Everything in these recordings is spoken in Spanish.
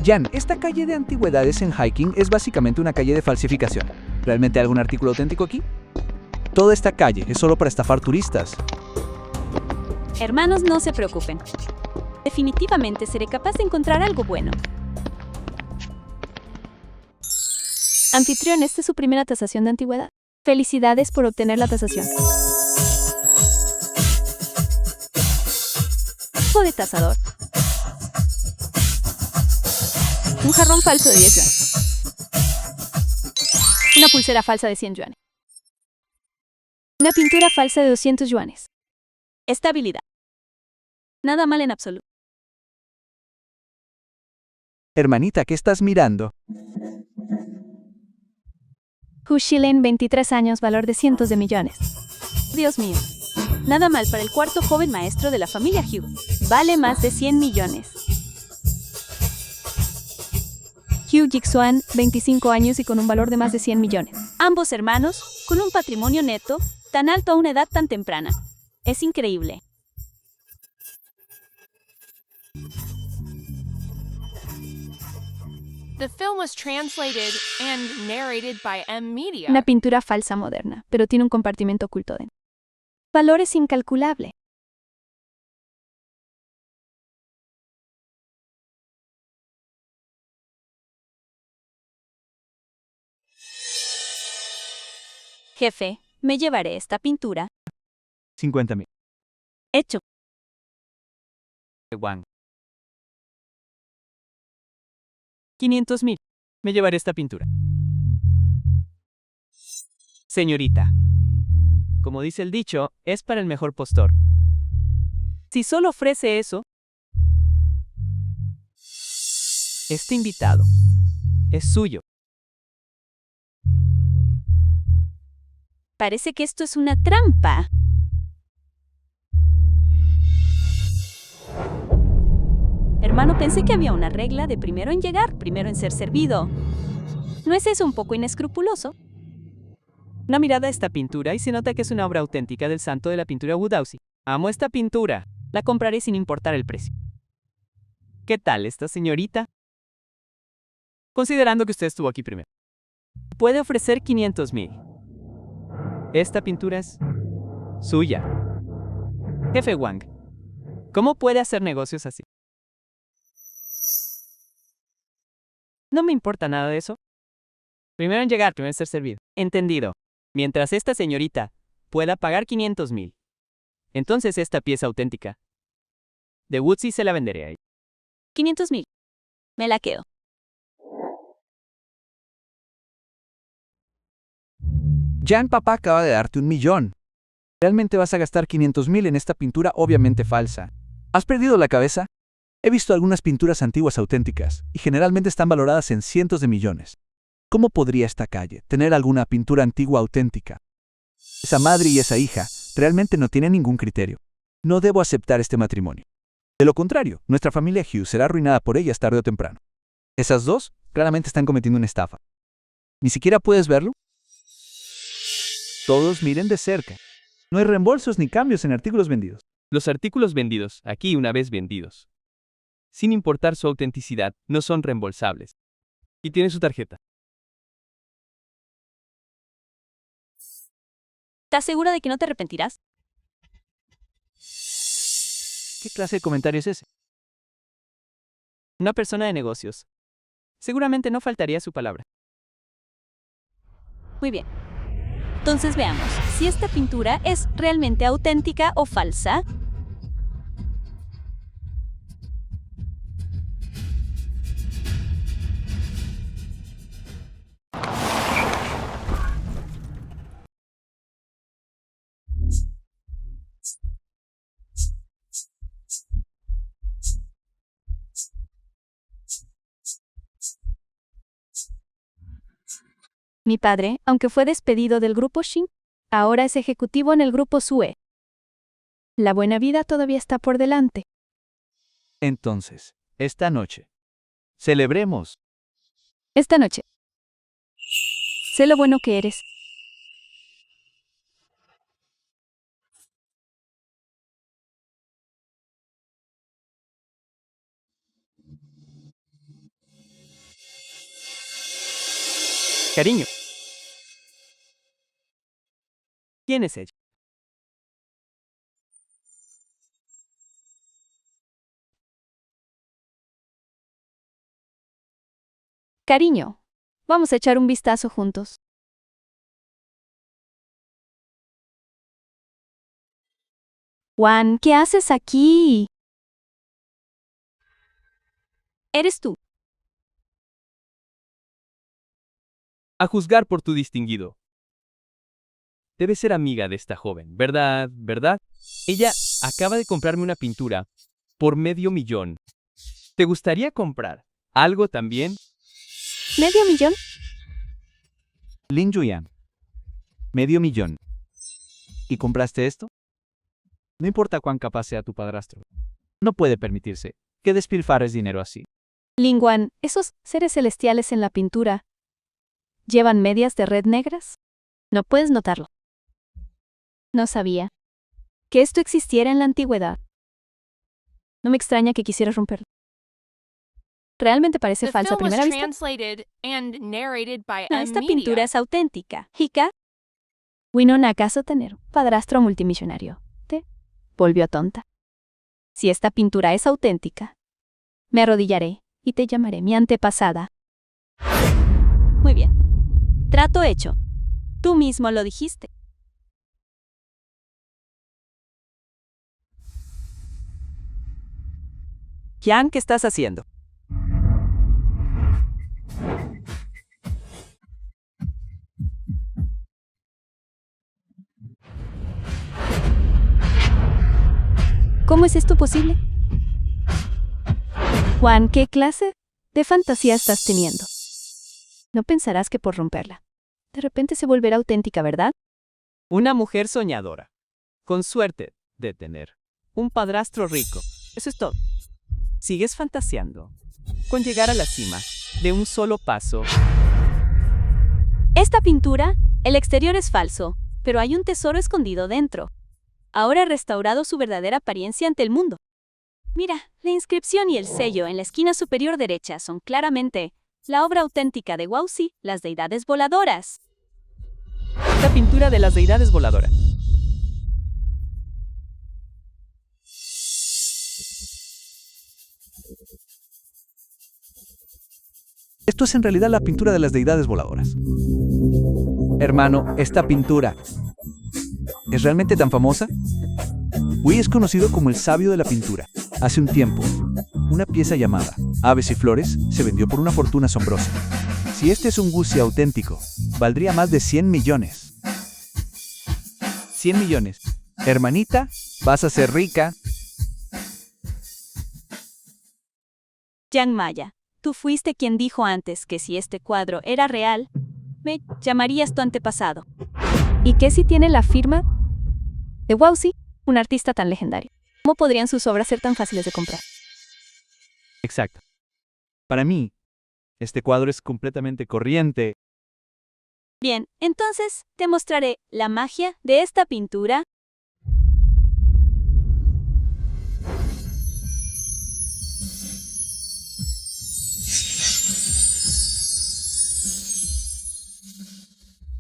Jan, esta calle de antigüedades en Hiking es básicamente una calle de falsificación. ¿Realmente hay algún artículo auténtico aquí? Toda esta calle es solo para estafar turistas. Hermanos, no se preocupen. Definitivamente seré capaz de encontrar algo bueno. Anfitrión, esta es su primera tasación de antigüedad. Felicidades por obtener la tasación. Tipo de tasador. Un jarrón falso de 10 yuanes. Una pulsera falsa de 100 yuanes. Una pintura falsa de 200 yuanes. Estabilidad. Nada mal en absoluto. Hermanita, ¿qué estás mirando? Hu Shilin, 23 años, valor de cientos de millones. Dios mío. Nada mal para el cuarto joven maestro de la familia Hugh. Vale más de 100 millones. Hugh Jixuan, 25 años y con un valor de más de 100 millones. Ambos hermanos, con un patrimonio neto tan alto a una edad tan temprana. Es increíble. The film was translated and narrated by M Media. Una pintura falsa moderna, pero tiene un compartimento oculto dentro. Valor es incalculable. Jefe, me llevaré esta pintura. 50,000. Hecho. Wang. 500,000. Me llevaré esta pintura. Señorita. Como dice el dicho, es para el mejor postor. Si solo ofrece eso, este invitado es suyo. Parece que esto es una trampa. Hermano, pensé que había una regla de primero en llegar, primero en ser servido. ¿No es eso un poco inescrupuloso? Una mirada a esta pintura y se nota que es una obra auténtica del santo de la pintura Wudausi. Amo esta pintura. La compraré sin importar el precio. ¿Qué tal esta señorita? Considerando que usted estuvo aquí primero. Puede ofrecer 500,000. Esta pintura es suya. Jefe Wang, ¿cómo puede hacer negocios así? No me importa nada de eso. Primero en llegar, primero en ser servido. Entendido. Mientras esta señorita pueda pagar 500,000. Entonces esta pieza auténtica de Woodsy se la venderé a ella. 500,000. Me la quedo. Jan, papá acaba de darte 1,000,000. ¿Realmente vas a gastar 500,000 en esta pintura obviamente falsa? ¿Has perdido la cabeza? He visto algunas pinturas antiguas auténticas, y generalmente están valoradas en cientos de millones. ¿Cómo podría esta calle tener alguna pintura antigua auténtica? Esa madre y esa hija realmente no tienen ningún criterio. No debo aceptar este matrimonio. De lo contrario, nuestra familia Hugh será arruinada por ellas tarde o temprano. Esas dos claramente están cometiendo una estafa. ¿Ni siquiera puedes verlo? Todos miren de cerca. No hay reembolsos ni cambios en artículos vendidos. Los artículos vendidos, aquí una vez vendidos, sin importar su autenticidad, no son reembolsables. Y tiene su tarjeta. ¿Estás segura de que no te arrepentirás? ¿Qué clase de comentario es ese? Una persona de negocios. Seguramente no faltaría su palabra. Muy bien. Entonces veamos si esta pintura es realmente auténtica o falsa. Mi padre, aunque fue despedido del grupo Shin, ahora es ejecutivo en el grupo Sue. La buena vida todavía está por delante. Entonces, esta noche, celebremos. Esta noche. Sé lo bueno que eres. Cariño. ¿Quién es ella? Cariño, vamos a echar un vistazo juntos. Juan, ¿qué haces aquí? Eres tú. A juzgar por tu distinguido. Debes ser amiga de esta joven, ¿verdad? ¿Verdad? Ella acaba de comprarme una pintura por $500,000. ¿Te gustaría comprar algo también? ¿500,000? Lin Yuyan. $500,000. ¿Y compraste esto? No importa cuán capaz sea tu padrastro. No puede permitirse que despilfarres dinero así. Lingwan, esos seres celestiales en la pintura, ¿llevan medias de red negras? No puedes notarlo. No sabía que esto existiera en la antigüedad. No me extraña que quisieras romperlo. Realmente parece The falsa a film was primera vista. translated and narrated by No, M. esta Media. pintura es auténtica. Hika, Winona, ¿acaso tener un padrastro multimillonario te volvió tonta? Si esta pintura es auténtica, me arrodillaré y te llamaré mi antepasada. Muy bien. Trato hecho. Tú mismo lo dijiste. Jan, ¿qué estás haciendo? ¿Cómo es esto posible? Juan, ¿qué clase de fantasía estás teniendo? No pensarás que por romperla, de repente se volverá auténtica, ¿verdad? Una mujer soñadora. Con suerte de tener un padrastro rico. Eso es todo. Sigues fantaseando con llegar a la cima de un solo paso. Esta pintura, el exterior es falso, pero hay un tesoro escondido dentro. Ahora ha restaurado su verdadera apariencia ante el mundo. Mira, la inscripción y el sello en la esquina superior derecha son claramente la obra auténtica de Wausi, las deidades voladoras. La pintura de las deidades voladoras. Esto es en realidad la pintura de las deidades voladoras. Hermano, esta pintura ¿es realmente tan famosa? Wu es conocido como el sabio de la pintura. Hace un tiempo, una pieza llamada Aves y Flores se vendió por una fortuna asombrosa. Si este es un Wuxi auténtico, valdría más de 100 millones. 100 millones. Hermanita, vas a ser rica. Yang Maya, tú fuiste quien dijo antes que si este cuadro era real, me llamarías tu antepasado. ¿Y qué si tiene la firma de Wausi, un artista tan legendario? ¿Cómo podrían sus obras ser tan fáciles de comprar? Exacto. Para mí, este cuadro es completamente corriente. Bien, entonces te mostraré la magia de esta pintura.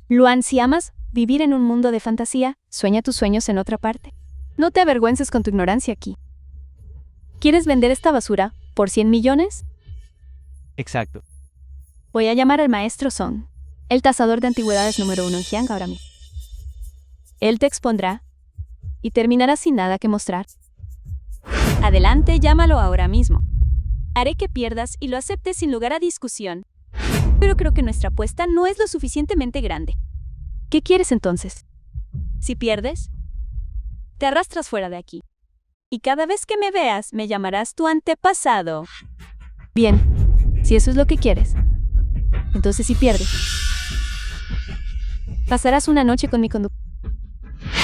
Luan, si amas vivir en un mundo de fantasía, sueña tus sueños en otra parte. No te avergüences con tu ignorancia aquí. ¿Quieres vender esta basura por 100 millones? Exacto. Voy a llamar al maestro Song, el tasador de antigüedades número 1 en Jiang ahora mismo. Él te expondrá y terminarás sin nada que mostrar. Adelante, llámalo ahora mismo. Haré que pierdas y lo aceptes sin lugar a discusión. Pero creo que nuestra apuesta no es lo suficientemente grande. ¿Qué quieres entonces? Si pierdes, te arrastras fuera de aquí. Y cada vez que me veas, me llamarás tu antepasado. Bien, si eso es lo que quieres. Entonces si pierdes, pasarás una noche con mi conductor.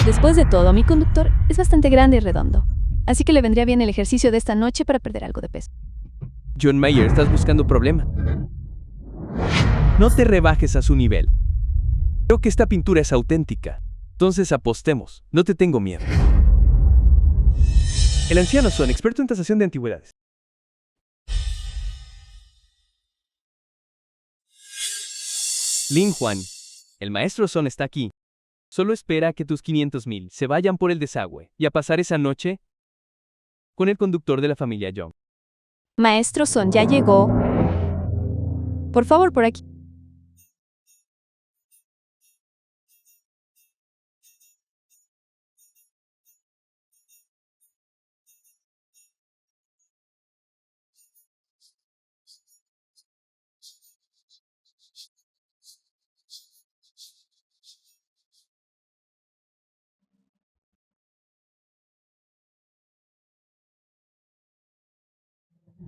Después de todo, mi conductor es bastante grande y redondo. Así que le vendría bien el ejercicio de esta noche para perder algo de peso. John Mayer, estás buscando problema. No te rebajes a su nivel. Creo que esta pintura es auténtica. Entonces apostemos. No te tengo miedo. El anciano Son, experto en tasación de antigüedades. Lin Juan, el maestro Son está aquí. Solo espera a que tus 500,000 se vayan por el desagüe y a pasar esa noche con el conductor de la familia Young. Maestro Son ya llegó. Por favor, por aquí.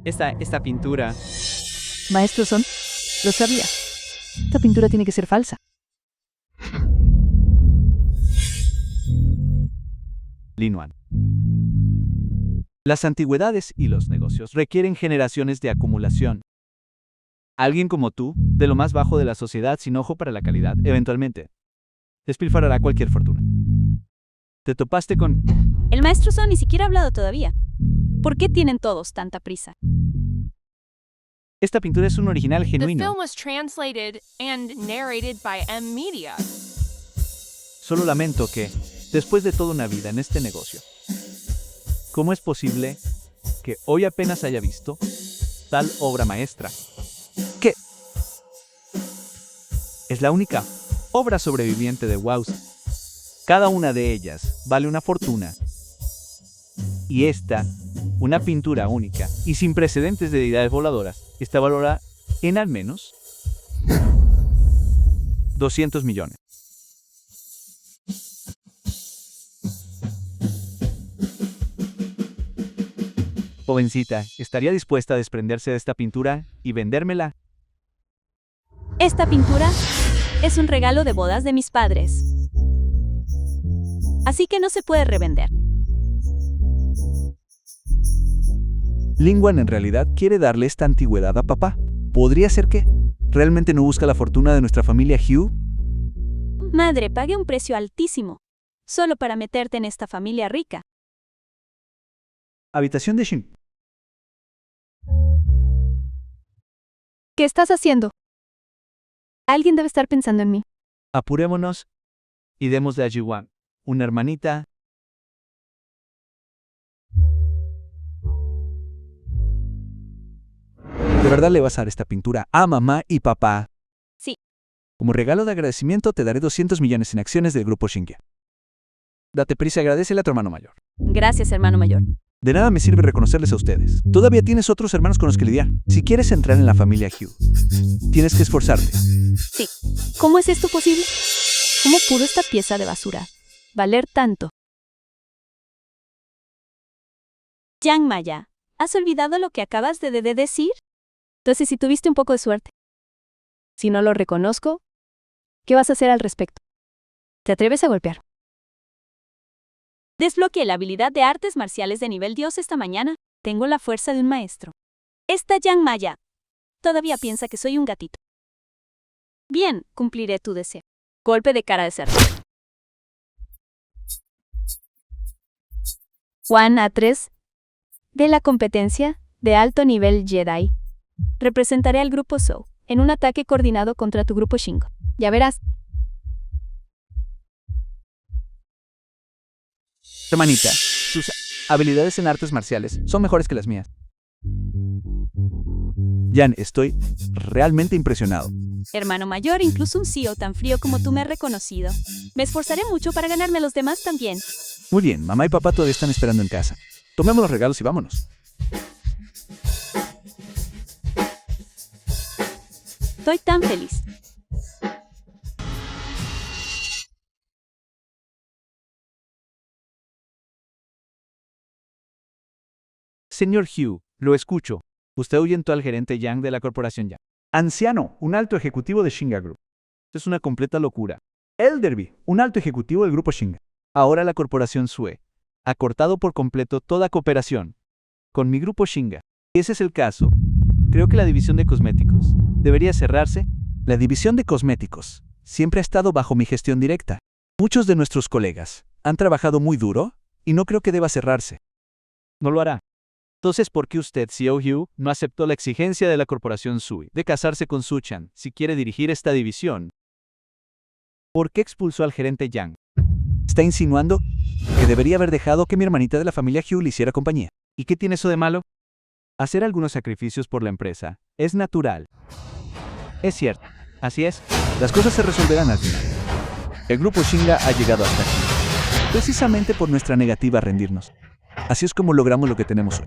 Esta pintura. Maestro Son, lo sabía. Esta pintura tiene que ser falsa. Linuan. Las antigüedades y los negocios requieren generaciones de acumulación. Alguien como tú, de lo más bajo de la sociedad sin ojo para la calidad, eventualmente despilfarrará cualquier fortuna. Te topaste con... El maestro Son ni siquiera ha hablado todavía. ¿Por qué tienen todos tanta prisa? Esta pintura es un original The genuino. film was translated and narrated by M Media. Solo lamento que, después de toda una vida en este negocio, ¿cómo es posible que hoy apenas haya visto tal obra maestra? ¿Qué? Es la única obra sobreviviente de Wowza. Cada una de ellas vale una fortuna. Y esta, una pintura única y sin precedentes de deidades voladoras, está valorada en al menos 200 millones. Jovencita, ¿estaría dispuesta a desprenderse de esta pintura y vendérmela? Esta pintura es un regalo de bodas de mis padres. Así que no se puede revender. Lingwan en realidad quiere darle esta antigüedad a papá. ¿Podría ser que realmente no busca la fortuna de nuestra familia Hugh? Madre, pagué un precio altísimo, solo para meterte en esta familia rica. Habitación de Shin. ¿Qué estás haciendo? Alguien debe estar pensando en mí. Apurémonos y démosle a Jiwan, una hermanita. ¿De verdad le vas a dar esta pintura a mamá y papá? Sí. Como regalo de agradecimiento te daré 200 millones en acciones del grupo Shingia. Date prisa y agradécele a tu hermano mayor. Gracias, hermano mayor. De nada me sirve reconocerles a ustedes. Todavía tienes otros hermanos con los que lidiar. Si quieres entrar en la familia Hugh, tienes que esforzarte. Sí. ¿Cómo es esto posible? ¿Cómo pudo esta pieza de basura valer tanto? Yang Maya, ¿has olvidado lo que acabas de decir? Entonces, si tuviste un poco de suerte. Si no lo reconozco, ¿qué vas a hacer al respecto? ¿Te atreves a golpear? Desbloqueé la habilidad de artes marciales de nivel Dios esta mañana. Tengo la fuerza de un maestro. Esta Yang Maya todavía piensa que soy un gatito. Bien, cumpliré tu deseo. Golpe de cara de cerdo. Juan A3 de la competencia de alto nivel Jedi. Representaré al grupo Zhou en un ataque coordinado contra tu grupo Shingo. Ya verás. Hermanita, sus habilidades en artes marciales son mejores que las mías. Jan, estoy realmente impresionado. Hermano mayor, incluso un CEO tan frío como tú me ha reconocido. Me esforzaré mucho para ganarme a los demás también. Muy bien, mamá y papá todavía están esperando en casa. Tomemos los regalos y vámonos. Estoy tan feliz. Señor Hugh, lo escucho. Usted ahuyentó al gerente Yang de la corporación Yang. Anciano, un alto ejecutivo de Shinga Group. Esto es una completa locura. Elderby, un alto ejecutivo del grupo Shinga. Ahora la corporación Sue ha cortado por completo toda cooperación con mi grupo Shinga. Si ese es el caso, creo que la división de cosméticos debería cerrarse. La división de cosméticos siempre ha estado bajo mi gestión directa. Muchos de nuestros colegas han trabajado muy duro y no creo que deba cerrarse. No lo hará. Entonces, ¿por qué usted, CEO Hugh, no aceptó la exigencia de la corporación Sui de casarse con Suchan si quiere dirigir esta división? ¿Por qué expulsó al gerente Yang? ¿Está insinuando que debería haber dejado que mi hermanita de la familia Hugh le hiciera compañía? ¿Y qué tiene eso de malo? Hacer algunos sacrificios por la empresa es natural. Es cierto. Así es. Las cosas se resolverán al final. El grupo Shinga ha llegado hasta aquí, precisamente por nuestra negativa a rendirnos. Así es como logramos lo que tenemos hoy.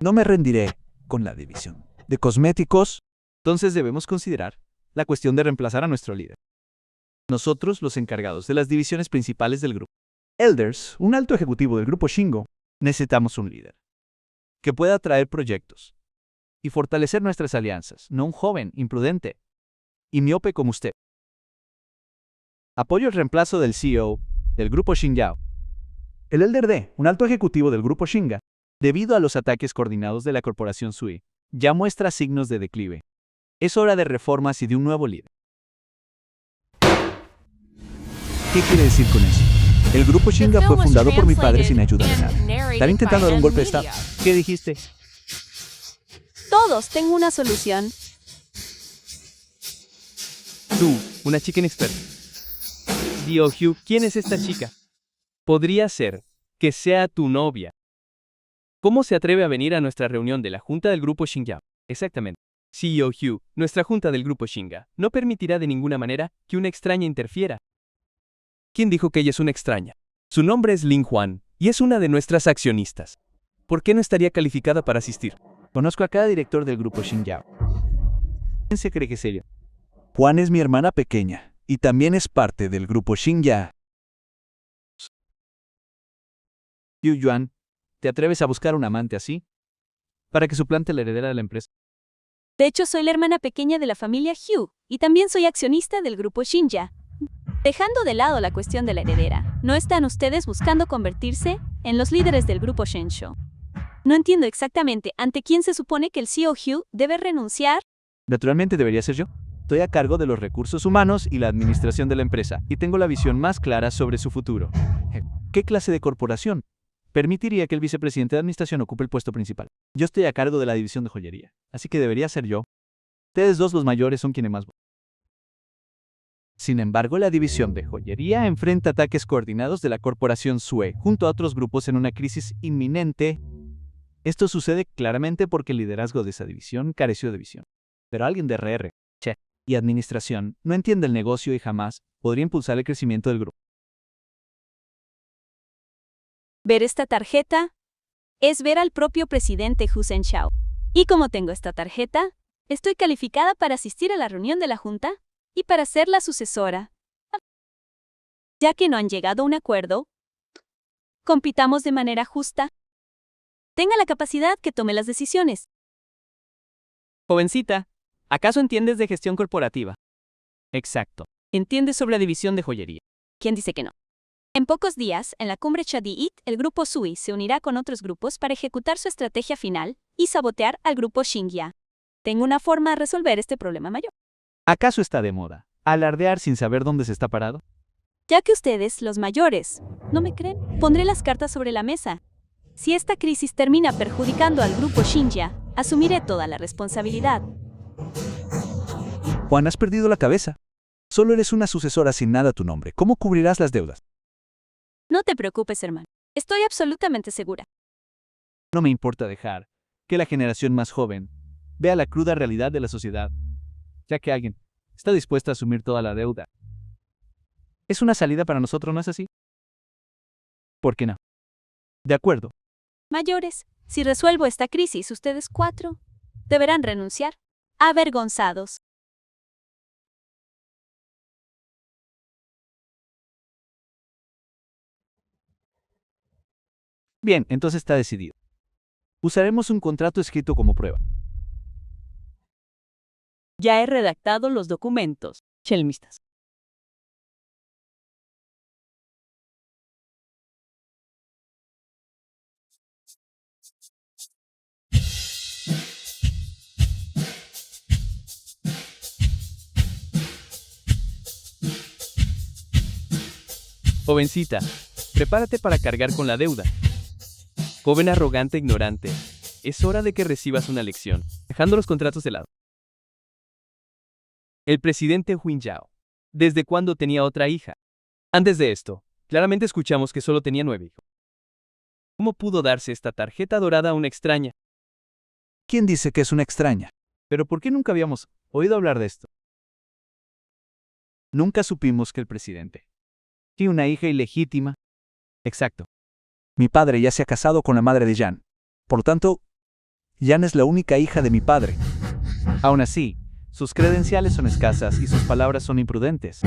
No me rendiré con la división de cosméticos. Entonces debemos considerar la cuestión de reemplazar a nuestro líder. Nosotros, los encargados de las divisiones principales del grupo. Elders, un alto ejecutivo del grupo Shingo, necesitamos un líder que pueda traer proyectos y fortalecer nuestras alianzas, no un joven imprudente y miope como usted. Apoyo el reemplazo del CEO del grupo Shinjao. El Elder D, un alto ejecutivo del grupo Shinga, debido a los ataques coordinados de la corporación Sui, ya muestra signos de declive. Es hora de reformas y de un nuevo líder. ¿Qué quiere decir con eso? El grupo Shinga fue fundado por mi padre sin ayuda de nada. Están intentando dar un golpe de estado. ¿Qué dijiste? Todos, tengo una solución. Tú, una chica inexperta. Dio Hugh, ¿quién es esta chica? Podría ser que sea tu novia. ¿Cómo se atreve a venir a nuestra reunión de la junta del grupo Shinga? Exactamente. CEO Hugh, nuestra junta del grupo Shinga no permitirá de ninguna manera que una extraña interfiera. ¿Quién dijo que ella es una extraña? Su nombre es Lin Juan, y es una de nuestras accionistas. ¿Por qué no estaría calificada para asistir? Conozco a cada director del grupo Shinjao. ¿Quién se cree que es ella? Juan es mi hermana pequeña, y también es parte del grupo Shinja. Yu Yuan, ¿te atreves a buscar un amante así? Para que suplante la heredera de la empresa. De hecho, soy la hermana pequeña de la familia Hugh, y también soy accionista del grupo Shinja. Dejando de lado la cuestión de la heredera, ¿no están ustedes buscando convertirse en los líderes del grupo Shensho? No entiendo exactamente ante quién se supone que el CEO Hugh debe renunciar. Naturalmente debería ser yo. Estoy a cargo de los recursos humanos y la administración de la empresa, y tengo la visión más clara sobre su futuro. ¿Qué clase de corporación permitiría que el vicepresidente de administración ocupe el puesto principal? Yo estoy a cargo de la división de joyería, así que debería ser yo. Ustedes dos, los mayores, son quienes más. Sin embargo, la división de joyería enfrenta ataques coordinados de la corporación Sue junto a otros grupos en una crisis inminente. Esto sucede claramente porque el liderazgo de esa división careció de visión. Pero alguien de RR y administración no entiende el negocio y jamás podría impulsar el crecimiento del grupo. Ver esta tarjeta es ver al propio presidente Hu Zhenshao. Y como tengo esta tarjeta, estoy calificada para asistir a la reunión de la junta y para ser la sucesora. Ya que no han llegado a un acuerdo, compitamos de manera justa. Tenga la capacidad que tome las decisiones. Jovencita, ¿acaso entiendes de gestión corporativa? Exacto. ¿Entiendes sobre la división de joyería? ¿Quién dice que no? En pocos días, en la cumbre Shadi-It, el grupo Sui se unirá con otros grupos para ejecutar su estrategia final y sabotear al grupo Xingya. Tengo una forma de resolver este problema mayor. ¿Acaso está de moda alardear sin saber dónde se está parado? Ya que ustedes, los mayores, no me creen, pondré las cartas sobre la mesa. Si esta crisis termina perjudicando al grupo Xingya, asumiré toda la responsabilidad. Juan, has perdido la cabeza. Solo eres una sucesora sin nada a tu nombre. ¿Cómo cubrirás las deudas? No te preocupes, hermano. Estoy absolutamente segura. No me importa dejar que la generación más joven vea la cruda realidad de la sociedad, ya que alguien está dispuesto a asumir toda la deuda. Es una salida para nosotros, ¿no es así? ¿Por qué no? De acuerdo. Mayores, si resuelvo esta crisis, ustedes 4 deberán renunciar. Avergonzados. Bien, entonces está decidido. Usaremos un contrato escrito como prueba. Ya he redactado los documentos. Chelmistas. Jovencita, prepárate para cargar con la deuda. Joven arrogante e ignorante, es hora de que recibas una lección, dejando los contratos de lado. El presidente Huin Yao. ¿Desde cuándo tenía otra hija? Antes de esto, claramente escuchamos que solo tenía 9 hijos. ¿Cómo pudo darse esta tarjeta dorada a una extraña? ¿Quién dice que es una extraña? ¿Pero por qué nunca habíamos oído hablar de esto? Nunca supimos que el presidente tiene una hija ilegítima. Exacto. Mi padre ya se ha casado con la madre de Jan. Por lo tanto, Jan es la única hija de mi padre. Aún así, sus credenciales son escasas y sus palabras son imprudentes.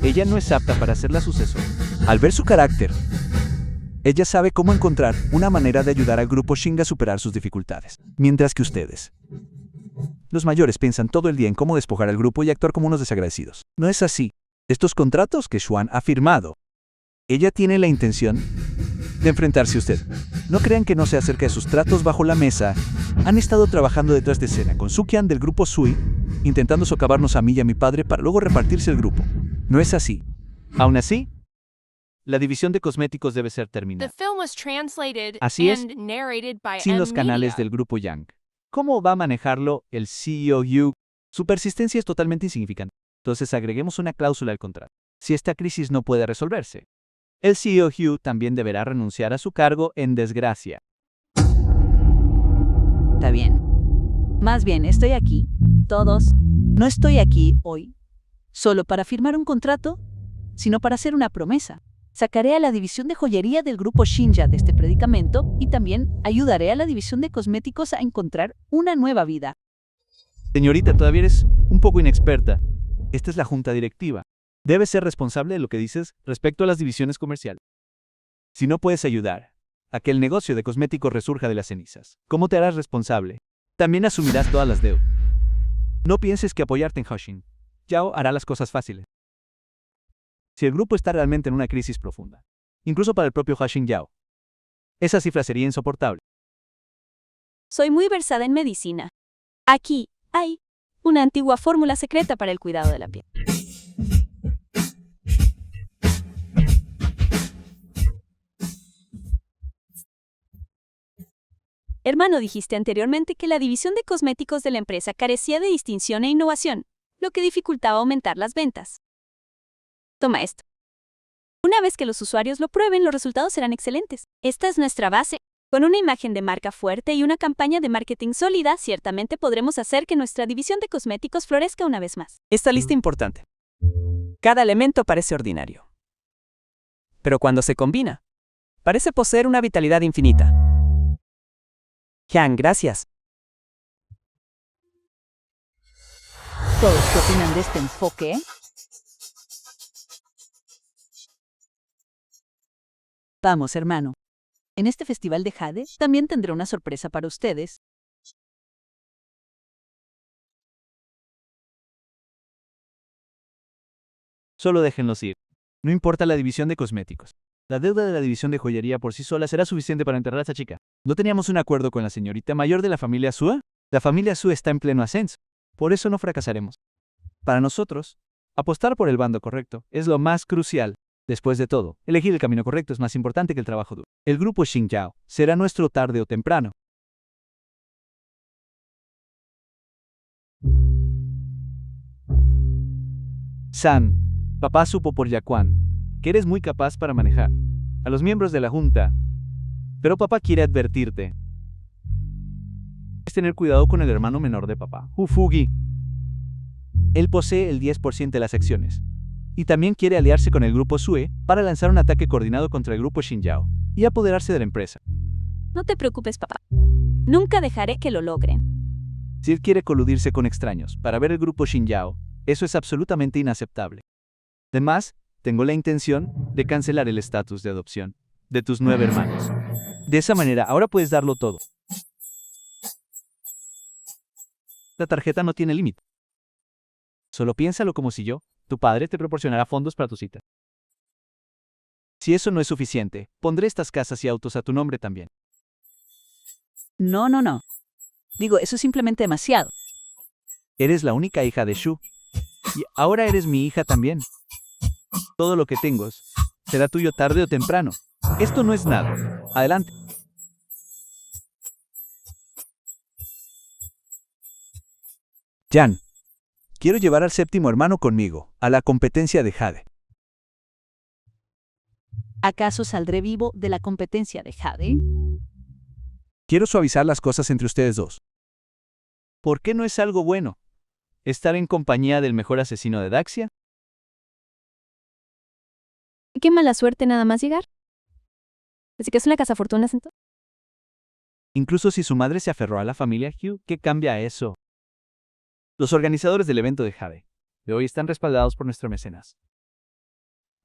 Ella no es apta para ser la sucesora. Al ver su carácter, ella sabe cómo encontrar una manera de ayudar al grupo Xing a superar sus dificultades. Mientras que ustedes, los mayores, piensan todo el día en cómo despojar al grupo y actuar como unos desagradecidos. No es así. Estos contratos que Xuan ha firmado, ella tiene la intención de enfrentarse a usted. No crean que no se acerca de sus tratos bajo la mesa. Han estado trabajando detrás de escena con Sukian del grupo Sui, intentando socavarnos a mí y a mi padre para luego repartirse el grupo. No es así. Aún así, la división de cosméticos debe ser The terminada. film was translated Así es, and narrated by sin M los canales Media. del grupo Yang. ¿Cómo va a manejarlo el CEO Yu? Su persistencia es totalmente insignificante. Entonces agreguemos una cláusula al contrato. Si esta crisis no puede resolverse, el CEO Yu también deberá renunciar a su cargo en desgracia. Está bien. Más bien, estoy aquí, todos. No estoy aquí hoy solo para firmar un contrato, sino para hacer una promesa. Sacaré a la división de joyería del grupo Shinja de este predicamento y también ayudaré a la división de cosméticos a encontrar una nueva vida. Señorita, todavía eres un poco inexperta. Esta es la junta directiva. Debes ser responsable de lo que dices respecto a las divisiones comerciales. Si no puedes ayudar a que el negocio de cosméticos resurja de las cenizas, ¿cómo te harás responsable? También asumirás todas las deudas. No pienses que apoyarte en Hoshin Yao hará las cosas fáciles. Si el grupo está realmente en una crisis profunda, incluso para el propio Hoshin Yao, esa cifra sería insoportable. Soy muy versada en medicina. Aquí hay una antigua fórmula secreta para el cuidado de la piel. Hermano, dijiste anteriormente que la división de cosméticos de la empresa carecía de distinción e innovación, lo que dificultaba aumentar las ventas. Toma esto. Una vez que los usuarios lo prueben, los resultados serán excelentes. Esta es nuestra base. Con una imagen de marca fuerte y una campaña de marketing sólida, ciertamente podremos hacer que nuestra división de cosméticos florezca una vez más. Esta lista importante. Cada elemento parece ordinario. Pero cuando se combina, parece poseer una vitalidad infinita. Yang, gracias. ¿Todos qué opinan de este enfoque? Vamos, hermano. En este festival de Jade también tendré una sorpresa para ustedes. Solo déjenlos ir. No importa la división de cosméticos. La deuda de la división de joyería por sí sola será suficiente para enterrar a esta chica. ¿No teníamos un acuerdo con la señorita mayor de la familia Sua? La familia Sua está en pleno ascenso. Por eso no fracasaremos. Para nosotros, apostar por el bando correcto es lo más crucial. Después de todo, elegir el camino correcto es más importante que el trabajo duro. El grupo Xinjiao será nuestro tarde o temprano. San, papá supo por Yaquan que eres muy capaz para manejar a los miembros de la junta, pero papá quiere advertirte. Debes tener cuidado con el hermano menor de papá, Ufugi. Él posee el 10% de las acciones, y también quiere aliarse con el grupo Sue para lanzar un ataque coordinado contra el grupo Xinjiao y apoderarse de la empresa. No te preocupes, papá. Nunca dejaré que lo logren. Si él quiere coludirse con extraños para ver el grupo Xinjiao, eso es absolutamente inaceptable. Además, tengo la intención de cancelar el estatus de adopción de tus 9 hermanos. De esa manera, ahora puedes darlo todo. La tarjeta no tiene límite. Solo piénsalo como si tu padre, te proporcionara fondos para tu cita. Si eso no es suficiente, pondré estas casas y autos a tu nombre también. No. Digo, eso es simplemente demasiado. Eres la única hija de Shu. Y ahora eres mi hija también. Todo lo que tengo será tuyo tarde o temprano. Esto no es nada. Adelante. Jan, quiero llevar al séptimo hermano conmigo, a la competencia de Jade. ¿Acaso saldré vivo de la competencia de Jade? Quiero suavizar las cosas entre ustedes dos. ¿Por qué no es algo bueno estar en compañía del mejor asesino de Daxia? Qué mala suerte nada más llegar. Así que es una cazafortunas entonces. Incluso si su madre se aferró a la familia Hugh, ¿qué cambia eso? Los organizadores del evento de Jade de hoy están respaldados por nuestro mecenas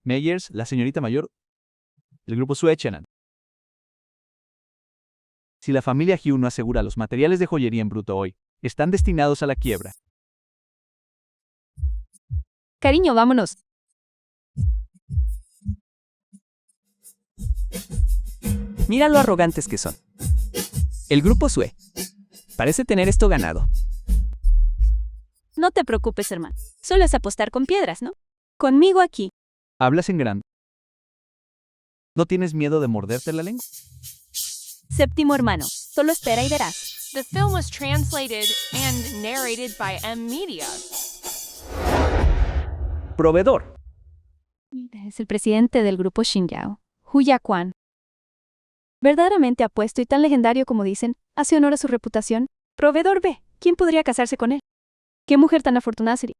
Meyers, la señorita mayor, el grupo Suechenan. Si la familia Hugh no asegura los materiales de joyería en bruto hoy, están destinados a la quiebra. Cariño, vámonos. Mira lo arrogantes que son. El grupo Sue parece tener esto ganado. No te preocupes, hermano. Solo es apostar con piedras, ¿no? Conmigo aquí. Hablas en grande. ¿No tienes miedo de morderte la lengua? Séptimo hermano. Solo espera y verás. The film was translated and narrated by M Media. Proveedor. Es el presidente del grupo Xinjiao, Hu Yaquan. Verdaderamente apuesto y tan legendario como dicen, hace honor a su reputación. Proveedor B, ¿quién podría casarse con él? ¿Qué mujer tan afortunada sería?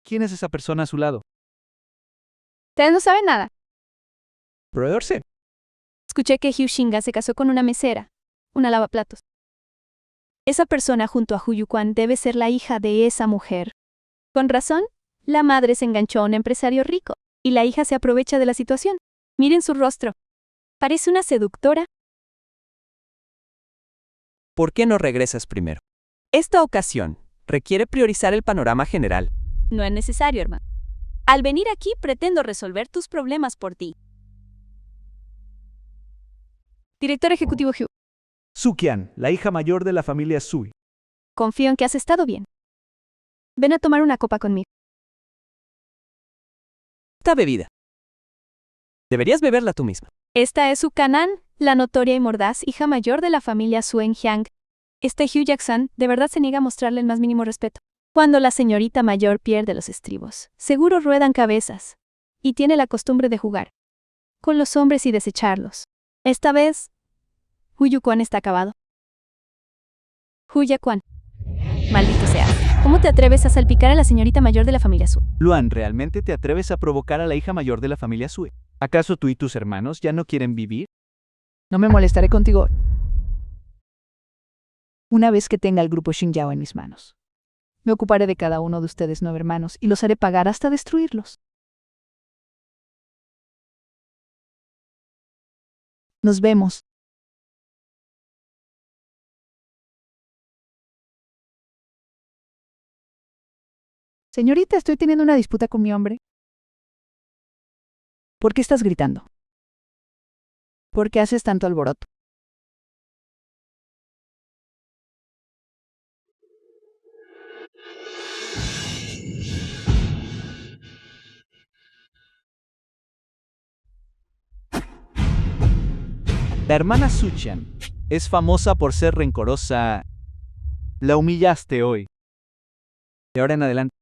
¿Quién es esa persona a su lado? Ustedes no saben nada. Proveedor C. Escuché que Hugh Shinga se casó con una mesera, una lavaplatos. Esa persona junto a Hu Yuquan debe ser la hija de esa mujer. Con razón, la madre se enganchó a un empresario rico, y la hija se aprovecha de la situación. Miren su rostro. Parece una seductora. ¿Por qué no regresas primero? Esta ocasión requiere priorizar el panorama general. No es necesario, hermano. Al venir aquí pretendo resolver tus problemas por ti. Director ejecutivo Hugh, Sukian, la hija mayor de la familia Sui. confío en que has estado bien. Ven a tomar una copa conmigo. Esta bebida. Deberías beberla tú misma. Esta es Su Kanan, la notoria y mordaz hija mayor de la familia Suen Hyang. Este Hugh Jackson de verdad se niega a mostrarle el más mínimo respeto. Cuando la señorita mayor pierde los estribos, seguro ruedan cabezas. Y tiene la costumbre de jugar con los hombres y desecharlos. Esta vez, Hu Yuquan está acabado. Hu Yaquan. Maldito seas. ¿Cómo te atreves a salpicar a la señorita mayor de la familia Sue? Luan, ¿realmente te atreves a provocar a la hija mayor de la familia Sui? ¿Acaso tú y tus hermanos ya no quieren vivir? No me molestaré contigo una vez que tenga el grupo Xinjiao en mis manos. Me ocuparé de cada uno de ustedes 9 hermanos y los haré pagar hasta destruirlos. Nos vemos. Señorita, estoy teniendo una disputa con mi hombre. ¿Por qué estás gritando? ¿Por qué haces tanto alboroto? La hermana Suchian es famosa por ser rencorosa. La humillaste hoy. De ahora en adelante,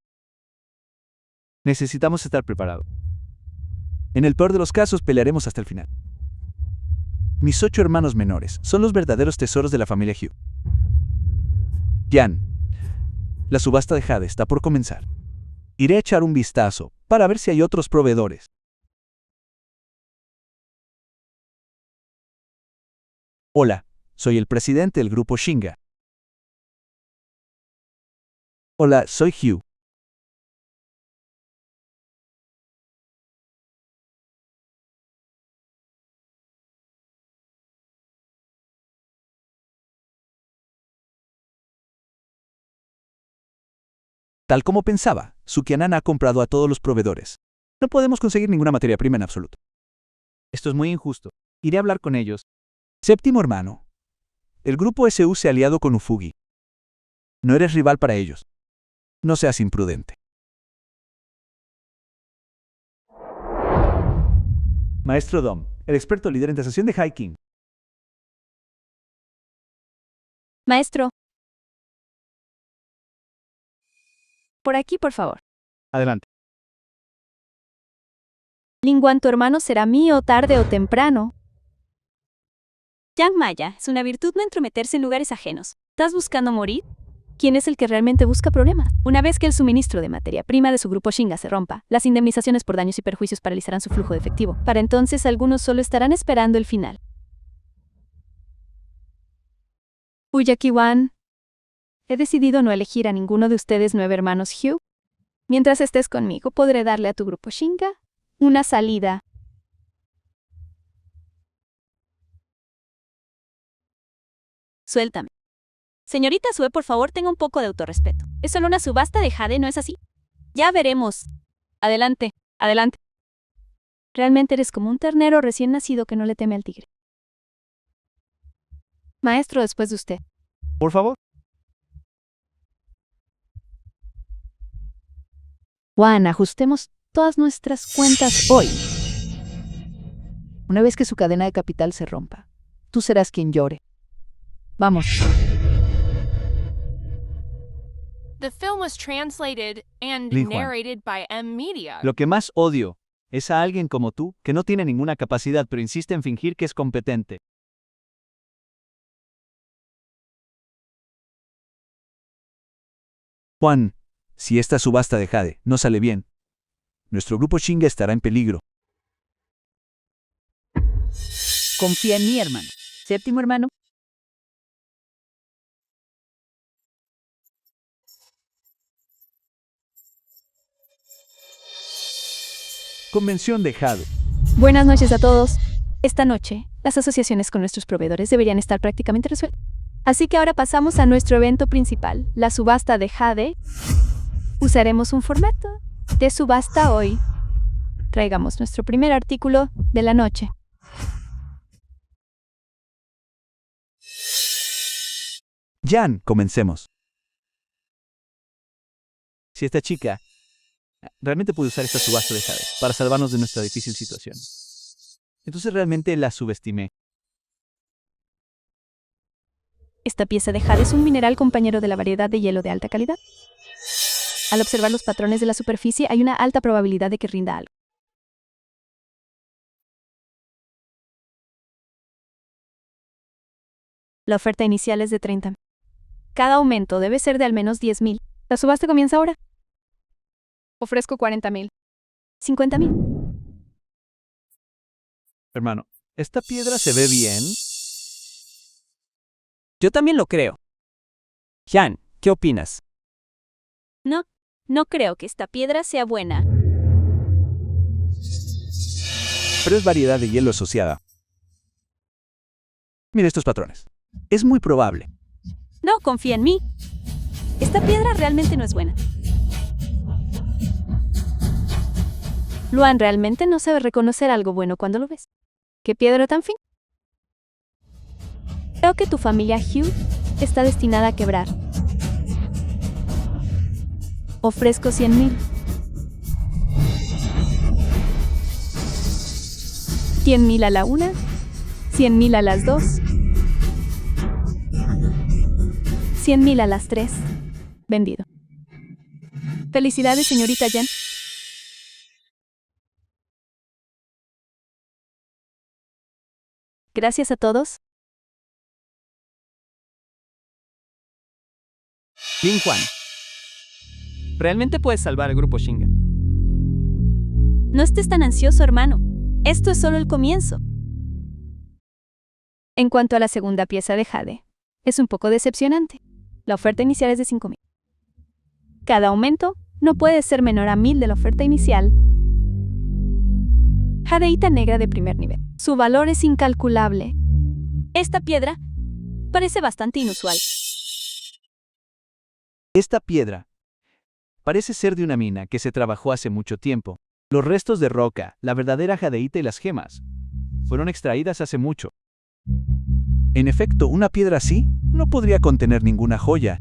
necesitamos estar preparados. En el peor de los casos, pelearemos hasta el final. Mis 8 hermanos menores son los verdaderos tesoros de la familia Hugh. Jan, la subasta de Jade está por comenzar. Iré a echar un vistazo para ver si hay otros proveedores. Hola, soy el presidente del grupo Shinga. Hola, soy Hugh. Tal como pensaba, Sukianan ha comprado a todos los proveedores. No podemos conseguir ninguna materia prima en absoluto. Esto es muy injusto. Iré a hablar con ellos. Séptimo hermano. El grupo SU se ha aliado con Ufugi. No eres rival para ellos. No seas imprudente. Maestro Dom, el experto líder en tasación de hiking. Maestro, Por aquí, por favor. Adelante. Lingwan, tu hermano será mío tarde o temprano. Yang Maya, es una virtud no entrometerse en lugares ajenos. ¿Estás buscando morir? ¿Quién es el que realmente busca problemas? Una vez que el suministro de materia prima de su grupo Shinga se rompa, las indemnizaciones por daños y perjuicios paralizarán su flujo de efectivo. Para entonces, algunos solo estarán esperando el final. Uyaki-wan, he decidido no elegir a ninguno de ustedes 9 hermanos Hugh. Mientras estés conmigo, podré darle a tu grupo Shinga una salida. Suéltame. Señorita Sue, por favor, tenga un poco de autorrespeto. Es solo una subasta de jade, ¿no es así? Ya veremos. Adelante, adelante. Realmente eres como un ternero recién nacido que no le teme al tigre. Maestro, después de usted. Por favor. Juan, ajustemos todas nuestras cuentas hoy. Una vez que su cadena de capital se rompa, tú serás quien llore. Vamos. The film was translated and Li Juan. narrated by M Media. Lo que más odio es a alguien como tú, que no tiene ninguna capacidad pero insiste en fingir que es competente. Juan, si esta subasta de jade no sale bien, nuestro grupo Shinga estará en peligro. Confía en mí, hermano. Séptimo hermano. Convención de jade. Buenas noches a todos. Esta noche, las asociaciones con nuestros proveedores deberían estar prácticamente resueltas. Así que ahora pasamos a nuestro evento principal, la subasta de jade. Usaremos un formato de subasta hoy. Traigamos nuestro primer artículo de la noche. Jan, comencemos. Si esta chica realmente puede usar esta subasta de jade para salvarnos de nuestra difícil situación, entonces realmente la subestimé. Esta pieza de jade es un mineral compañero de la variedad de hielo de alta calidad. Al observar los patrones de la superficie, hay una alta probabilidad de que rinda algo. La oferta inicial es de 30. Cada aumento debe ser de al menos 10,000. La subasta comienza ahora. Ofrezco 40,000. 50,000. Hermano, ¿esta piedra se ve bien? Yo también lo creo. Jan, ¿qué opinas? No creo que esta piedra sea buena. Pero es variedad de hielo asociada. Mira estos patrones. Es muy probable. No, confía en mí. Esta piedra realmente no es buena. Luan realmente no sabe reconocer algo bueno cuando lo ves. ¿Qué piedra tan fin? Creo que tu familia Hugh está destinada a quebrar. Ofrezco 100,000. 100,000 a la una, 100,000 a las 2, 100,000 a las 3. Vendido. Felicidades, señorita Jen. Gracias a todos. Lin Juan. Realmente puedes salvar al grupo Shinga. No estés tan ansioso, hermano. Esto es solo el comienzo. En cuanto a la segunda pieza de jade, es un poco decepcionante. La oferta inicial es de 5,000. Cada aumento no puede ser menor a 1,000 de la oferta inicial. Jadeíta negra de primer nivel. Su valor es incalculable. Esta piedra parece bastante inusual. Esta piedra parece ser de una mina que se trabajó hace mucho tiempo. Los restos de roca, la verdadera jadeíta y las gemas fueron extraídas hace mucho. En efecto, una piedra así no podría contener ninguna joya.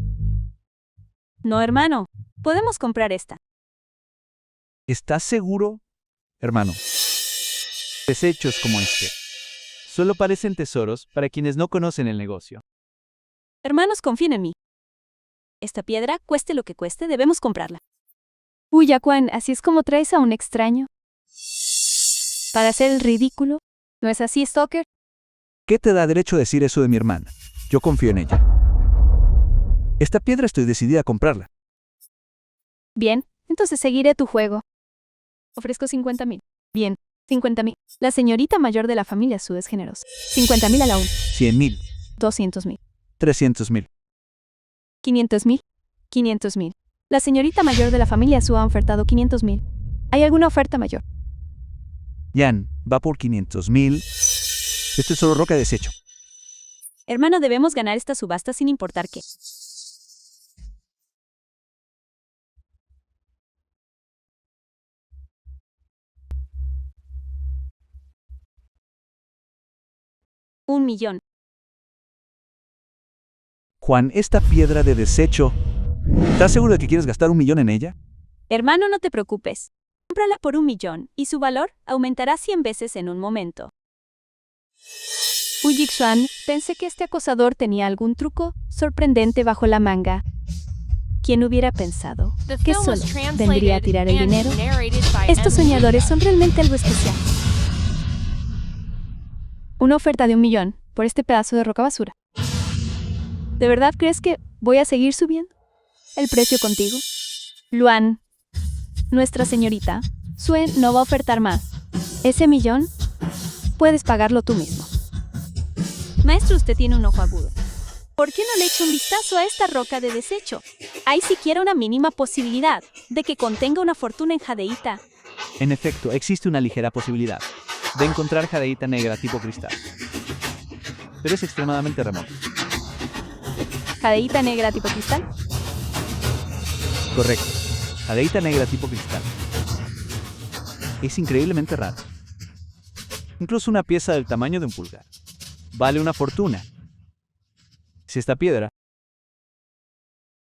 No, hermano. Podemos comprar esta. ¿Estás seguro, hermano? Desechos como este solo parecen tesoros para quienes no conocen el negocio. Hermanos, confíen en mí. Esta piedra, cueste lo que cueste, debemos comprarla. Uy, Yacuan, así es como traes a un extraño. Para hacer el ridículo. ¿No es así, Stalker? ¿Qué te da derecho a decir eso de mi hermana? Yo confío en ella. Esta piedra estoy decidida a comprarla. Bien, entonces seguiré tu juego. Ofrezco 50,000. Bien, 50,000. La señorita mayor de la familia Su es generosa. 50,000 a la 1. 100,000, 200,000. 300,000. 500,000. 500,000. La señorita mayor de la familia Su ha ofertado 500,000. ¿Hay alguna oferta mayor? Jan, va por 500,000. Esto es solo roca de desecho. Hermano, debemos ganar esta subasta sin importar qué. $1,000,000. Juan, esta piedra de desecho. ¿Estás seguro de que quieres gastar 1,000,000 en ella? Hermano, no te preocupes. Cómprala por 1,000,000 y su valor aumentará 100 veces en un momento. Uy, Jixuan, pensé que este acosador tenía algún truco sorprendente bajo la manga. ¿Quién hubiera pensado The que film was solo vendría a translated tirar el and dinero? narrated by Estos Emily soñadores Young. son realmente algo especial. Una oferta de 1,000,000 por este pedazo de roca basura. ¿De verdad crees que voy a seguir subiendo el precio contigo? Luan, nuestra señorita, Sue no va a ofertar más. Ese 1,000,000 puedes pagarlo tú mismo. Maestro, usted tiene un ojo agudo. ¿Por qué no le echa un vistazo a esta roca de desecho? Hay siquiera una mínima posibilidad de que contenga una fortuna en jadeíta. En efecto, existe una ligera posibilidad de encontrar jadeíta negra tipo cristal. Pero es extremadamente remoto. ¿Jadeíta negra tipo cristal? Correcto. Jadeíta negra tipo cristal. Es increíblemente raro. Incluso una pieza del tamaño de un pulgar vale una fortuna. Si esta piedra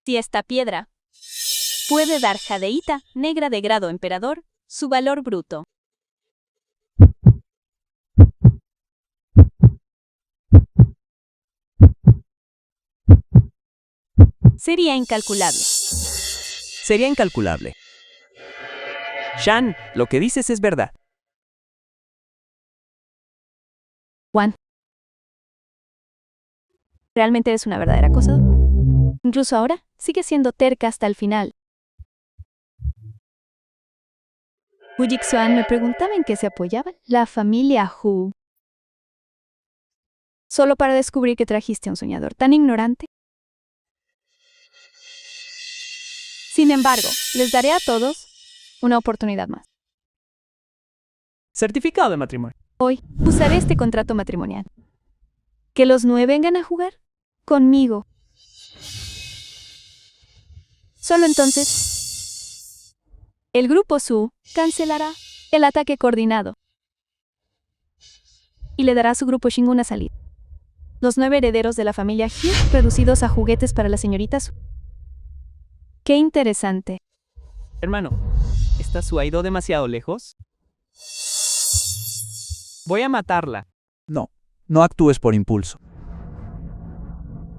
Si esta piedra puede dar jadeíta negra de grado emperador, su valor bruto sería incalculable. Sería incalculable. Shan, lo que dices es verdad. Juan, ¿realmente eres una verdadera acosador? Incluso ahora, sigue siendo terca hasta el final. Hu Jixuan me preguntaba en qué se apoyaba la familia Hu. Solo para descubrir que trajiste a un soñador tan ignorante. Sin embargo, les daré a todos una oportunidad más. Certificado de matrimonio. Hoy usaré este contrato matrimonial. Que los 9 vengan a jugar conmigo. Solo entonces, el grupo Su cancelará el ataque coordinado y le dará a su grupo Xing una salida. Los 9 herederos de la familia Hugh reducidos a juguetes para la señorita Su. ¡Qué interesante! Hermano, ¿está Su ha ido demasiado lejos? Voy a matarla. no actúes por impulso.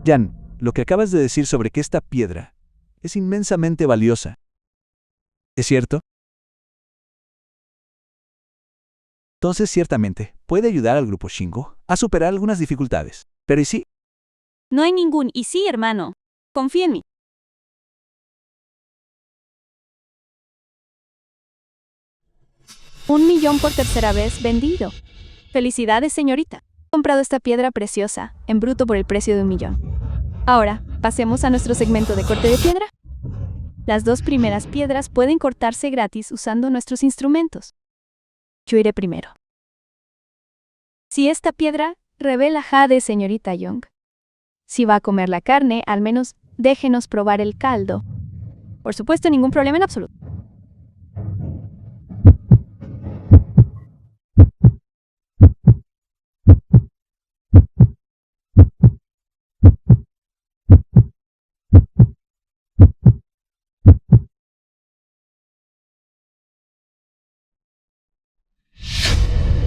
Jan, lo que acabas de decir sobre que esta piedra es inmensamente valiosa. ¿Es cierto? Entonces, ciertamente, puede ayudar al grupo Shingo a superar algunas dificultades. Pero ¿y si? No hay ningún y sí, hermano. Confía en mí. $1,000,000 por tercera vez vendido. Felicidades, señorita. He comprado esta piedra preciosa, en bruto por el precio de $1,000,000. Ahora, pasemos a nuestro segmento de corte de piedra. Las 2 primeras piedras pueden cortarse gratis usando nuestros instrumentos. Yo iré primero. Si esta piedra revela jade, señorita Young. Si va a comer la carne, al menos déjenos probar el caldo. Por supuesto, ningún problema en absoluto.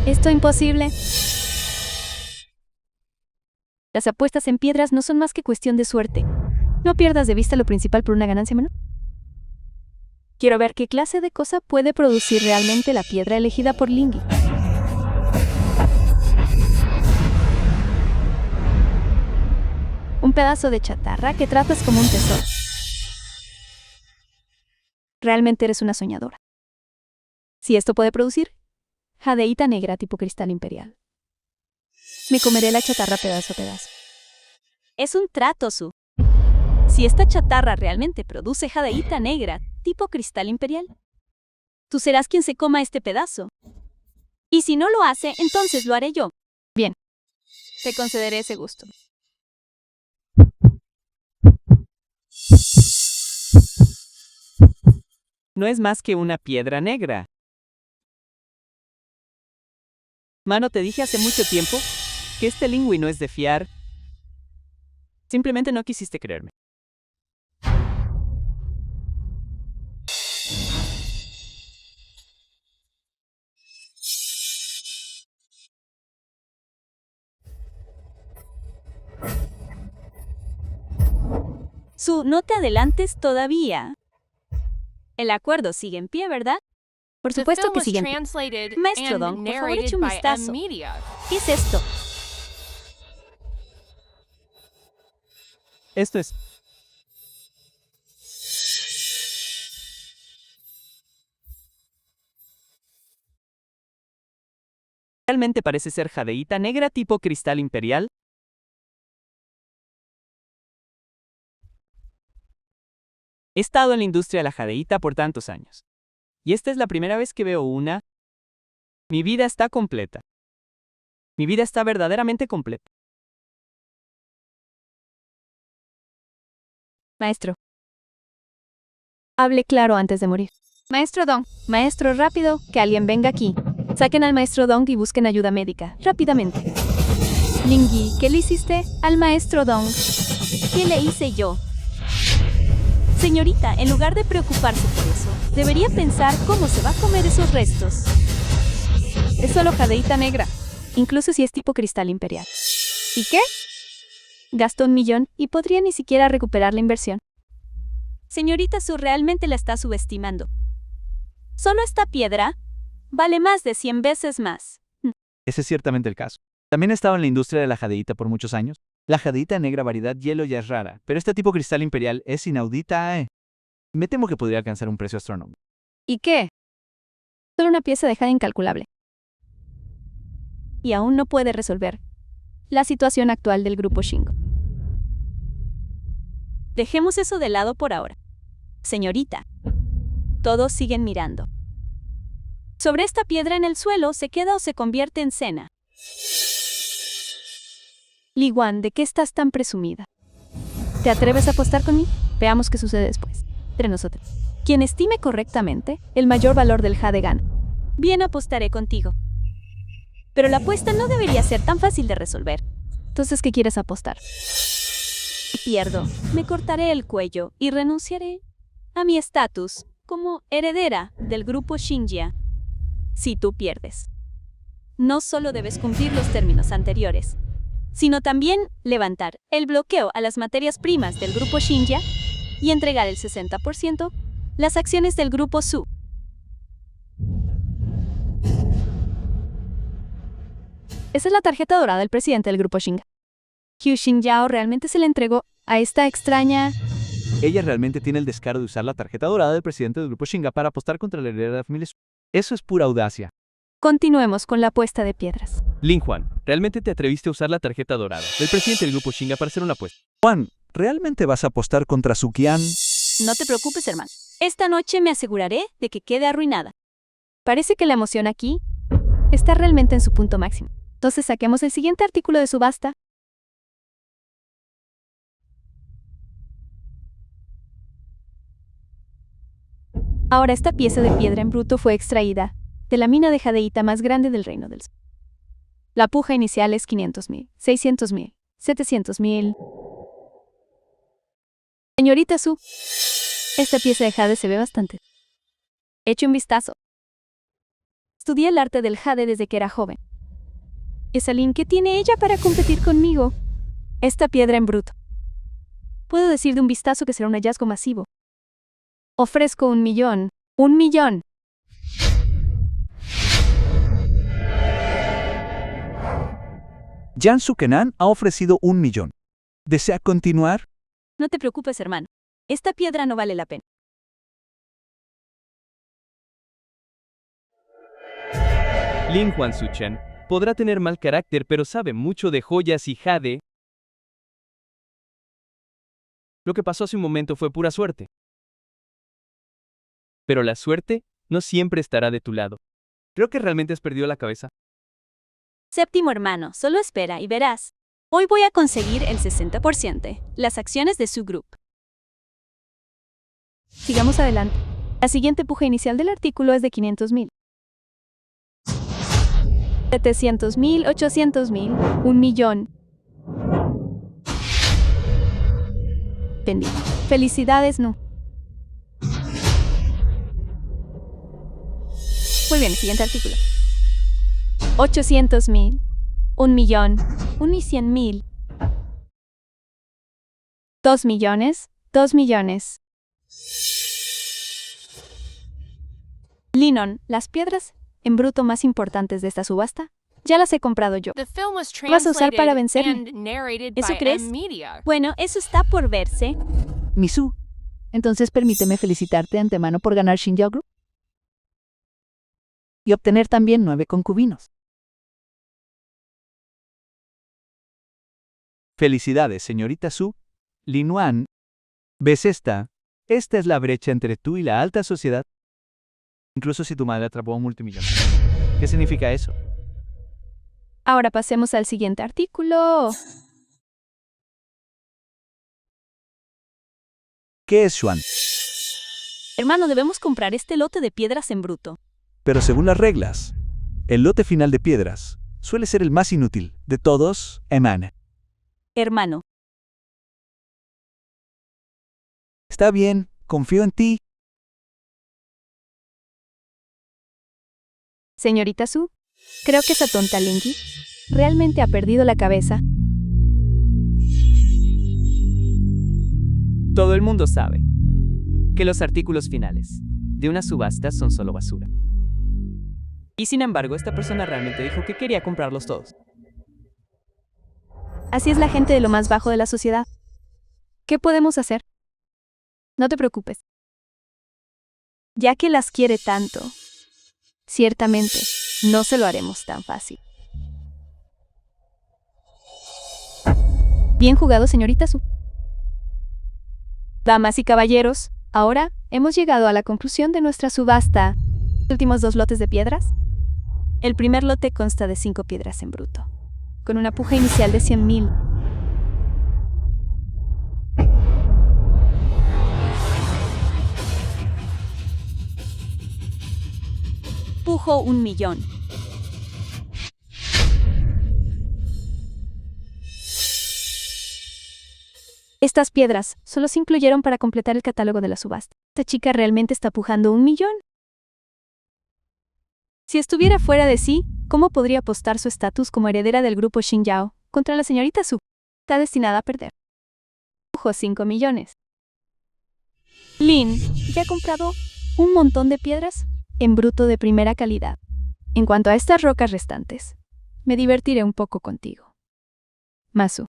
Esto imposible. Las apuestas en piedras no son más que cuestión de suerte. No pierdas de vista lo principal por una ganancia menor. Quiero ver qué clase de cosa puede producir realmente la piedra elegida por Lingi. Un pedazo de chatarra que tratas como un tesoro. Realmente eres una soñadora. Si esto puede producir jadeíta negra tipo cristal imperial, me comeré la chatarra pedazo a pedazo. Es un trato, Su. Si esta chatarra realmente produce jadeíta negra tipo cristal imperial, tú serás quien se coma este pedazo. Y si no lo hace, entonces lo haré yo. Te concederé ese gusto. No es más que una piedra negra. Mano, te dije hace mucho tiempo que este lingüi no es de fiar. Simplemente no quisiste creerme. Su, no te adelantes todavía. El acuerdo sigue en pie, ¿verdad? Por The supuesto film que was sí. translated Maestro and Dong, por favor, narrated eche un by vistazo. Media. ¿Qué es esto? Esto es... ¿Realmente parece ser jadeíta negra tipo cristal imperial? He estado en la industria de la jadeíta por tantos años. Y esta es la primera vez que veo una. Mi vida está completa. Mi vida está verdaderamente completa. Maestro. Hable claro antes de morir. Maestro Dong, maestro rápido, que alguien venga aquí. Saquen al maestro Dong y busquen ayuda médica, rápidamente. Lingi, ¿qué le hiciste al maestro Dong? ¿Qué le hice yo? Señorita, en lugar de preocuparse por eso, debería pensar cómo se va a comer esos restos. Es solo jadeíta negra, incluso si es tipo cristal imperial. ¿Y qué? Gastó 1 millón y podría ni siquiera recuperar la inversión. Señorita Su realmente la está subestimando. Solo esta piedra vale más de 100 veces más. Ese es ciertamente el caso. También he estado en la industria de la jadeíta por muchos años. La jadeíta negra variedad hielo ya es rara, pero este tipo cristal imperial es inaudita. Me temo que podría alcanzar un precio astronómico. ¿Y qué? Solo una pieza de jade incalculable. Y aún no puede resolver la situación actual del grupo Shingo. Dejemos eso de lado por ahora. Señorita, todos siguen mirando. Sobre esta piedra en el suelo se queda o se convierte en cena. Li Guan, ¿de qué estás tan presumida? ¿Te atreves a apostar conmigo? Veamos qué sucede después. Entre nosotros. Quien estime correctamente el mayor valor del jade gana. Bien, apostaré contigo. Pero la apuesta no debería ser tan fácil de resolver. Entonces, ¿qué quieres apostar? Si pierdo, me cortaré el cuello y renunciaré a mi estatus como heredera del grupo Shinja. Si tú pierdes, no solo debes cumplir los términos anteriores, sino también levantar el bloqueo a las materias primas del grupo Shinja y entregar el 60% las acciones del grupo Su. Esa es la tarjeta dorada del presidente del grupo Shinga. Hugh Xinjiao realmente se le entregó a esta extraña... Ella realmente tiene el descaro de usar la tarjeta dorada del presidente del grupo Shinga para apostar contra la heredera de la familia Su. Eso es pura audacia. Continuemos con la apuesta de piedras. Lin Juan, ¿realmente te atreviste a usar la tarjeta dorada del presidente del grupo Shinga para hacer una apuesta? Juan, ¿realmente vas a apostar contra Sukian? No te preocupes, hermano. Esta noche me aseguraré de que quede arruinada. Parece que la emoción aquí está realmente en su punto máximo. Entonces saquemos el siguiente artículo de subasta. Ahora esta pieza de piedra en bruto fue extraída de la mina de jadeíta más grande del Reino del Sur. La puja inicial es 500,000, 600,000, 700,000. Señorita Su, esta pieza de jade se ve bastante. Eche un vistazo. Estudié el arte del jade desde que era joven. Esa Lin, ¿qué tiene ella para competir conmigo? Esta piedra en bruto. Puedo decir de un vistazo que será un hallazgo masivo. Ofrezco 1 millón. 1 millón. Jan Sukenan ha ofrecido 1 millón. ¿Desea continuar? No te preocupes, hermano. Esta piedra no vale la pena. Lin Huansuchen podrá tener mal carácter, pero sabe mucho de joyas y jade. Lo que pasó hace un momento fue pura suerte. Pero la suerte no siempre estará de tu lado. Creo que realmente has perdido la cabeza. Séptimo hermano, solo espera y verás. Hoy voy a conseguir el 60%, las acciones de su grupo. Sigamos adelante. La siguiente puja inicial del artículo es de 500.000. 700.000, 800.000, 1 millón. Vendido. Felicidades, no. Muy bien, el siguiente artículo. 800.000, 1 millón, 1.100.000. 2 millones, 2 millones. Linon, las piedras en bruto más importantes de esta subasta, ya las he comprado yo. The film was Vas a usar para translated vencerme. and narrated ¿Eso by crees? M-Media. Bueno, eso está por verse. Misu, entonces permíteme felicitarte de antemano por ganar Shinjao Group y obtener también 9 concubinos. Felicidades, señorita Su. Lin Wan. ¿Ves esta? Esta es la brecha entre tú y la alta sociedad. Incluso si tu madre atrapó a un multimillonario. ¿Qué significa eso? Ahora pasemos al siguiente artículo. ¿Qué es Xuan? Hermano, debemos comprar este lote de piedras en bruto. Pero según las reglas, el lote final de piedras suele ser el más inútil de todos, Eman. Hermano, Está bien, confío en ti. Señorita Su, creo que esa tonta Linky realmente ha perdido la cabeza. Todo el mundo sabe que los artículos finales de una subasta son solo basura. Y sin embargo, esta persona realmente dijo que quería comprarlos todos. Así es la gente de lo más bajo de la sociedad. ¿Qué podemos hacer? No te preocupes. Ya que las quiere tanto, ciertamente no se lo haremos tan fácil. Bien jugado, señorita Su. Damas y caballeros, ahora hemos llegado a la conclusión de nuestra subasta. Últimos 2 lotes de piedras. El primer lote consta de 5 piedras en bruto, con una puja inicial de 100.000. pujo 1 millón. Estas piedras solo se incluyeron para completar el catálogo de la subasta. Esta chica realmente está pujando 1 millón. Si estuviera fuera de sí, ¿cómo podría apostar su estatus como heredera del grupo Shinjao contra la señorita Su? Está destinada a perder. Pujo 5 millones. Lin ya ha comprado un montón de piedras en bruto de primera calidad. En cuanto a estas rocas restantes, me divertiré un poco contigo. Masu.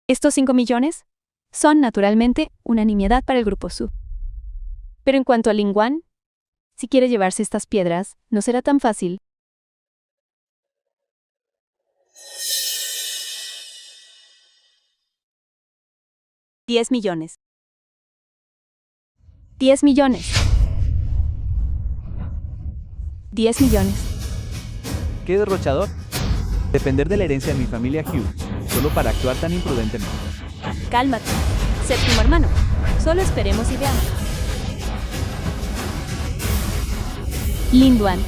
Estos 5 millones son, naturalmente, una nimiedad para el grupo Su. Pero en cuanto a Lin Wan, si quiere llevarse estas piedras, no será tan fácil. $10 millones. 10 millones. 10 millones. ¡Qué derrochador! Depender de la herencia de mi familia Hugh, solo para actuar tan imprudentemente. Cálmate. Séptimo hermano. Solo esperemos y veamos. Lin Wan.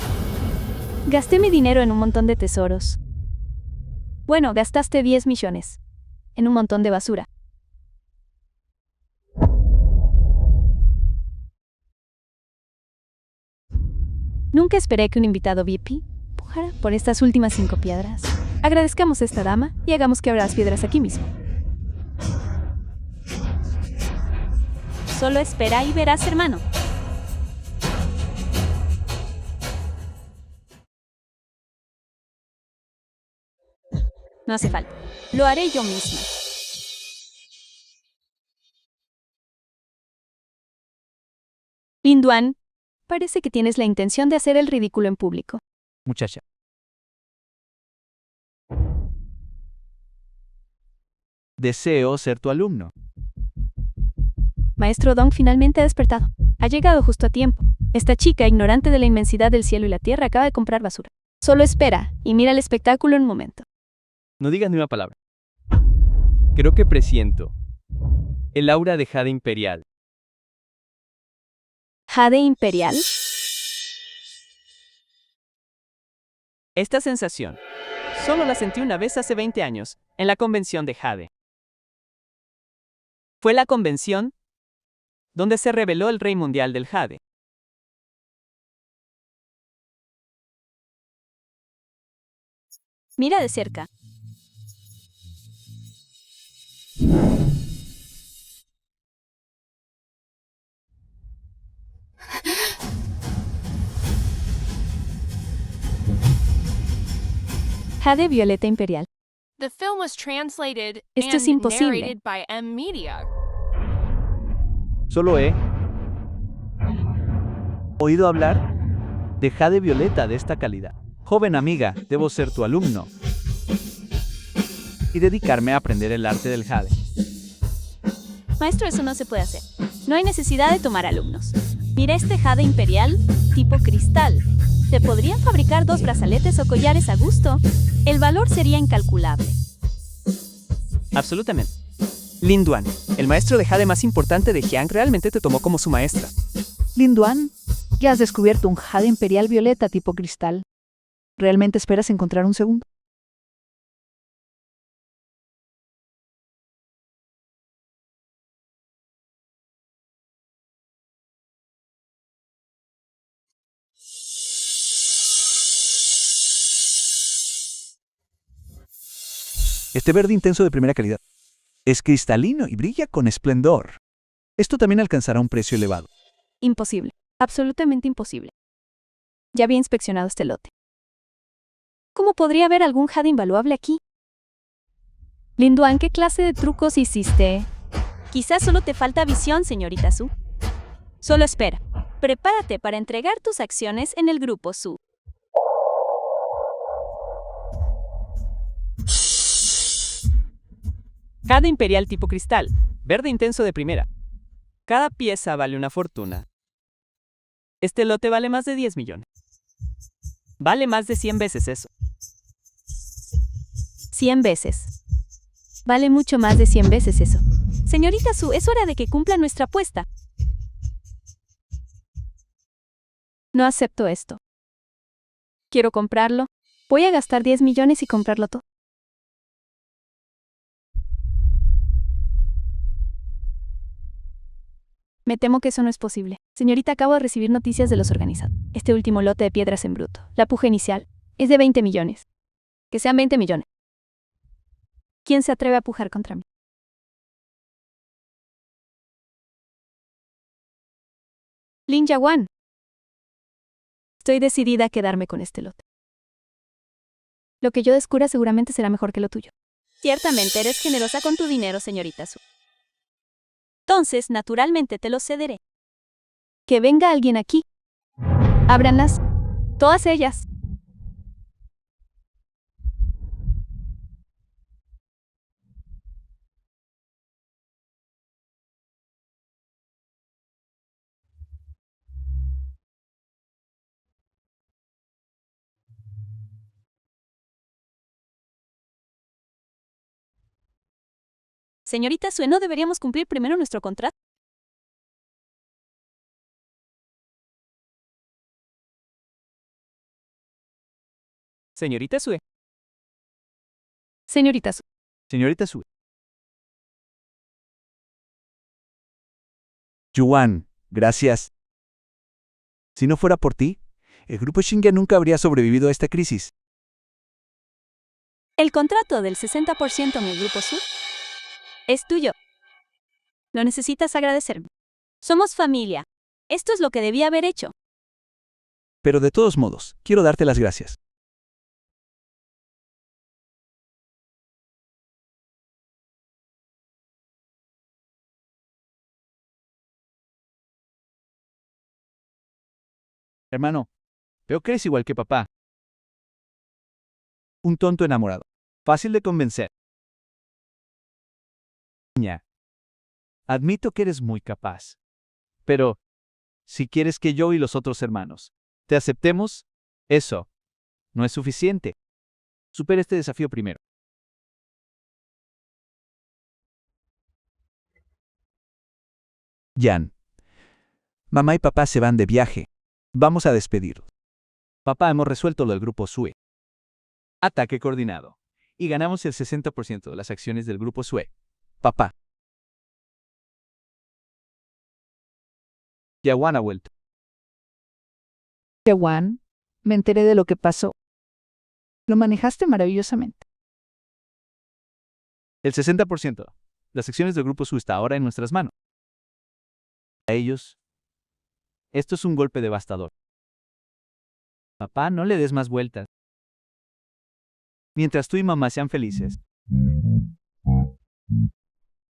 Gasté mi dinero en un montón de tesoros. Bueno, gastaste 10 millones. En un montón de basura. Nunca esperé que un invitado VIP pujara por estas últimas 5 piedras. Agradezcamos a esta dama y hagamos que abra las piedras aquí mismo. Solo espera y verás, hermano. No hace falta. Lo haré yo misma. Lin Duan, parece que tienes la intención de hacer el ridículo en público. Muchacha. Deseo ser tu alumno. Maestro Dong finalmente ha despertado. Ha llegado justo a tiempo. Esta chica, ignorante de la inmensidad del cielo y la tierra, acaba de comprar basura. Solo espera y mira el espectáculo un momento. No digas ni una palabra. Creo que presiento el aura de Jade Imperial. ¿Jade Imperial? Esta sensación solo la sentí una vez hace 20 años, en la convención de Jade. Fue la convención donde se reveló el rey mundial del Jade. Mira de cerca. Jade Violeta Imperial. The film was translated Esto es and imposible. narrated by M Media. Solo he oído hablar de Jade Violeta de esta calidad. Joven amiga, debo ser tu alumno y dedicarme a aprender el arte del Jade. Maestro, eso no se puede hacer. No hay necesidad de tomar alumnos. Mira este Jade Imperial, tipo cristal. Te podrían fabricar 2 brazaletes o collares a gusto. El valor sería incalculable. Absolutamente. Lin Duan, el maestro de Jade más importante de Jiang, realmente te tomó como su maestra. Lin Duan, ya has descubierto un Jade Imperial Violeta tipo cristal. ¿Realmente esperas encontrar un segundo? Este verde intenso de primera calidad es cristalino y brilla con esplendor. Esto también alcanzará un precio elevado. Imposible. Absolutamente imposible. Ya había inspeccionado este lote. ¿Cómo podría haber algún Jade invaluable aquí? Lin Duan, ¿qué clase de trucos hiciste? Quizás solo te falta visión, señorita Su. Solo espera. Prepárate para entregar tus acciones en el grupo Su. Jade Imperial tipo cristal, verde intenso de primera. Cada pieza vale una fortuna. Este lote vale más de 10 millones. Vale más de 100 veces eso. 100 veces. Vale mucho más de 100 veces eso. Señorita Su, es hora de que cumpla nuestra apuesta. No acepto esto. Quiero comprarlo. Voy a gastar 10 millones y comprarlo todo. Me temo que eso no es posible. Señorita, acabo de recibir noticias de los organizados. Este último lote de piedras en bruto, la puja inicial, es de 20 millones. Que sean 20 millones. ¿Quién se atreve a pujar contra mí? Lin Yawan. Estoy decidida a quedarme con este lote. Lo que yo descubra seguramente será mejor que lo tuyo. Ciertamente eres generosa con tu dinero, señorita Su. Entonces, naturalmente te lo cederé. Que venga alguien aquí. Ábranlas. Todas ellas. Señorita Sue, ¿no deberíamos cumplir primero nuestro contrato? Señorita Sue, Señorita Sue. Señorita Sue. Yuan, gracias. Si no fuera por ti, el grupo Xinjiang nunca habría sobrevivido a esta crisis. El contrato del 60% en el grupo Sur es tuyo. No necesitas agradecerme. Somos familia. Esto es lo que debía haber hecho. Pero de todos modos, quiero darte las gracias. Hermano, veo que eres igual que papá. Un tonto enamorado. Fácil de convencer. Niña, admito que eres muy capaz. Pero, si quieres que yo y los otros hermanos te aceptemos, eso no es suficiente. Supera este desafío primero. Jan, mamá y papá se van de viaje. Vamos a despedirlos. Papá, hemos resuelto lo del grupo SUE. Ataque coordinado. Y ganamos el 60% de las acciones del grupo SUE. Papá. Yawan ha vuelto. Yawan, me enteré de lo que pasó. Lo manejaste maravillosamente. El 60%. Las acciones del grupo SUE está ahora en nuestras manos. A ellos, esto es un golpe devastador. Papá, no le des más vueltas. Mientras tú y mamá sean felices.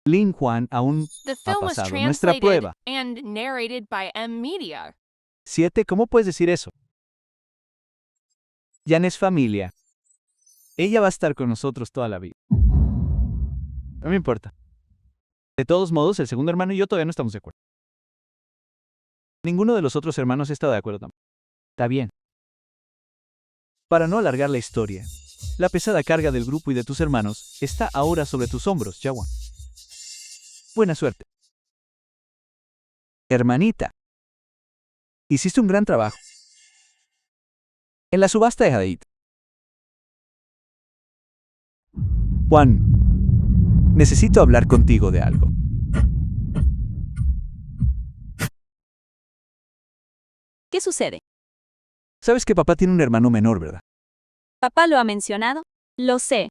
Lin Juan aún The ha film was pasado nuestra translated prueba. and narrated by M Media. 7. ¿Cómo puedes decir eso? Jan es familia. Ella va a estar con nosotros toda la vida. No me importa. De todos modos, el segundo hermano y yo todavía no estamos de acuerdo. Ninguno de los otros hermanos está de acuerdo tampoco. Está bien. Para no alargar la historia, la pesada carga del grupo y de tus hermanos está ahora sobre tus hombros, Yawan. Buena suerte. Hermanita. Hiciste un gran trabajo. En la subasta de Hadid. Juan, necesito hablar contigo de algo. ¿Qué sucede? Sabes que papá tiene un hermano menor, ¿verdad? ¿Papá lo ha mencionado? Lo sé.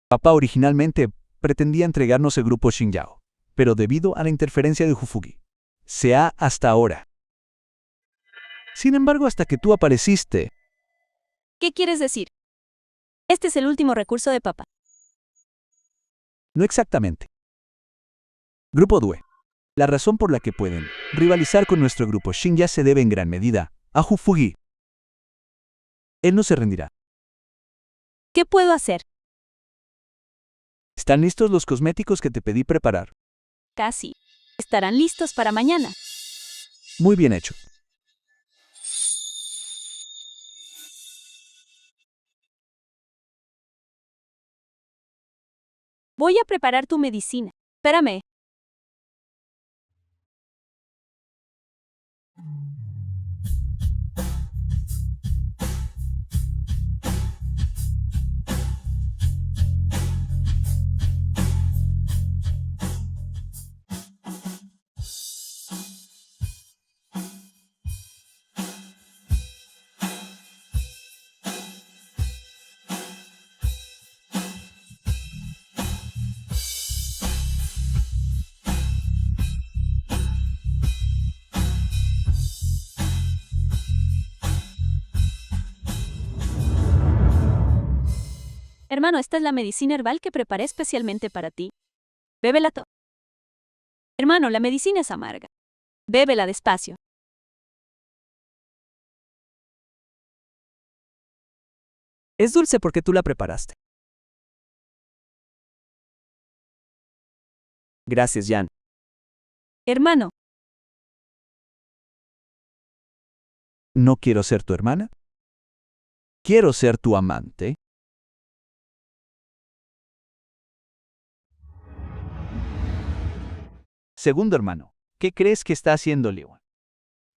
Papá originalmente pretendía entregarnos el grupo Xinjiao, pero debido a la interferencia de Hufugi, se ha hasta ahora. Sin embargo, hasta que tú apareciste, ¿Qué quieres decir? Este es el último recurso de papá. no exactamente. Grupo Due. La razón por la que pueden rivalizar con nuestro grupo Xinjia se debe en gran medida a Hufugi. Él no se rendirá. ¿Qué puedo hacer? ¿Están listos los cosméticos que te pedí preparar? Casi. Estarán listos para mañana. Muy bien hecho. Voy a preparar tu medicina. Espérame. Hermano, esta es la medicina herbal que preparé especialmente para ti. Bébela todo. Hermano, la medicina es amarga. Bébela despacio. Es dulce porque tú la preparaste. Gracias, Jan. Hermano, ¿No quiero ser tu hermana? ¿Quiero ser tu amante? Segundo hermano, ¿qué crees que está haciendo Leon?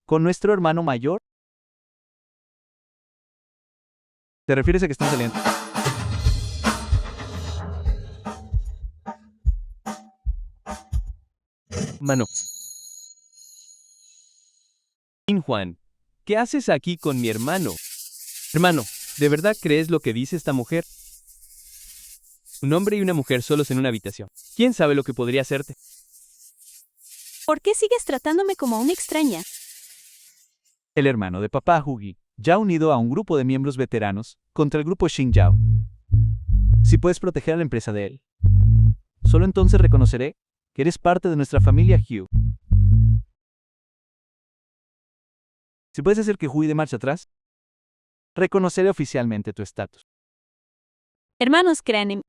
¿Con nuestro hermano mayor? ¿Te refieres a que están saliendo? Mano. Lin Juan, ¿qué haces aquí con mi hermano? Hermano, ¿de verdad crees lo que dice esta mujer? Un hombre y una mujer solos en una habitación. ¿Quién sabe lo que podría hacerte? ¿por qué sigues tratándome como a una extraña? El hermano de papá Hugi, ya unido a un grupo de miembros veteranos contra el grupo Xinjiao. Si puedes proteger a la empresa de él, solo entonces reconoceré que eres parte de nuestra familia Hugh. Si puedes hacer que Hui dé marcha atrás, reconoceré oficialmente tu estatus. Hermanos, crean en mí.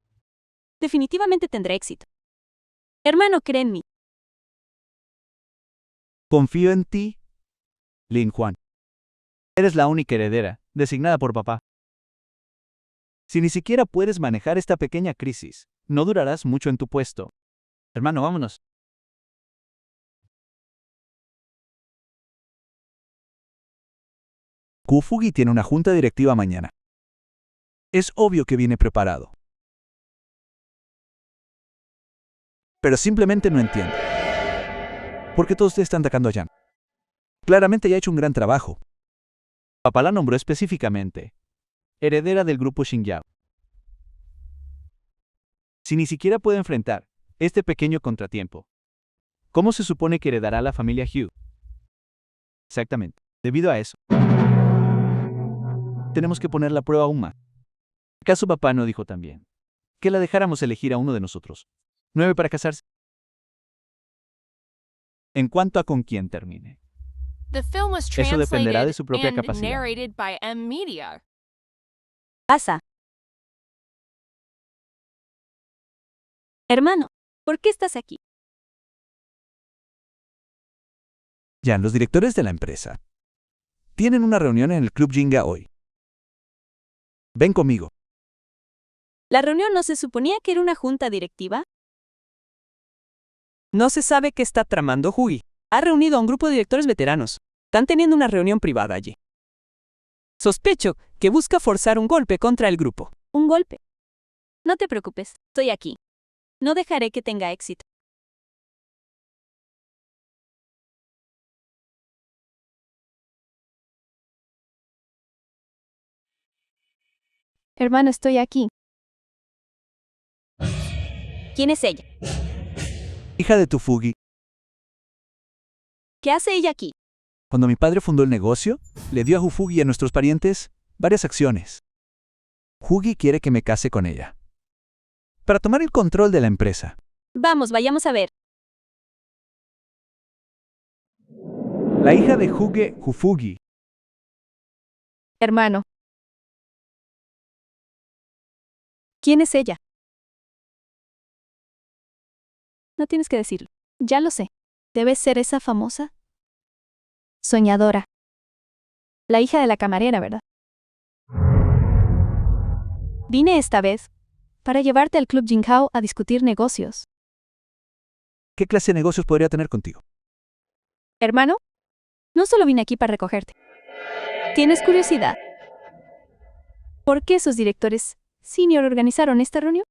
Definitivamente tendré éxito. Hermano, cree en mí. Confío en ti, Lin Juan. Eres la única heredera, designada por papá. Si ni siquiera puedes manejar esta pequeña crisis, no durarás mucho en tu puesto. Hermano, vámonos. Kufugi tiene una junta directiva mañana. Es obvio que viene preparado. Pero simplemente no entiendo. ¿Por qué todos ustedes están atacando a Yan? Claramente ya ha hecho un gran trabajo. Papá la nombró específicamente heredera del grupo Xingyao. Si ni siquiera puede enfrentar este pequeño contratiempo, ¿cómo se supone que heredará la familia Hugh? Exactamente. Debido a eso, tenemos que poner la prueba aún más. ¿Acaso papá no dijo también que la dejáramos elegir a uno de nosotros? 9 para casarse. En cuanto a con quién termine. The film was Eso dependerá de translated su propia and capacidad. narrated by M Media. Pasa. Hermano, ¿por qué estás aquí? Yan, los directores de la empresa tienen una reunión en el Club Jinga hoy. Ven conmigo. ¿La reunión no se suponía que era una junta directiva? No se sabe qué está tramando Hui. Ha reunido a un grupo de directores veteranos. Están teniendo una reunión privada allí. Sospecho que busca forzar un golpe contra el grupo. Un golpe. No te preocupes, estoy aquí. No dejaré que tenga éxito. Hermano, estoy aquí. ¿Quién es ella? Hija de Tufugi, ¿Qué hace ella aquí? cuando mi padre fundó el negocio, le dio a Hufugi y a nuestros parientes varias acciones. Hugi quiere que me case con ella, para tomar el control de la empresa. Vamos, vayamos a ver. La hija de Huge Hufugi. Hermano. ¿Quién es ella? No tienes que decirlo. Ya lo sé. ¿Debe ser esa famosa? Soñadora. La hija de la camarera, ¿verdad? Vine esta vez para llevarte al Club Jinghao a discutir negocios. ¿Qué clase de negocios podría tener contigo? Hermano, no solo vine aquí para recogerte. ¿Tienes curiosidad? ¿Por qué esos directores senior organizaron esta reunión?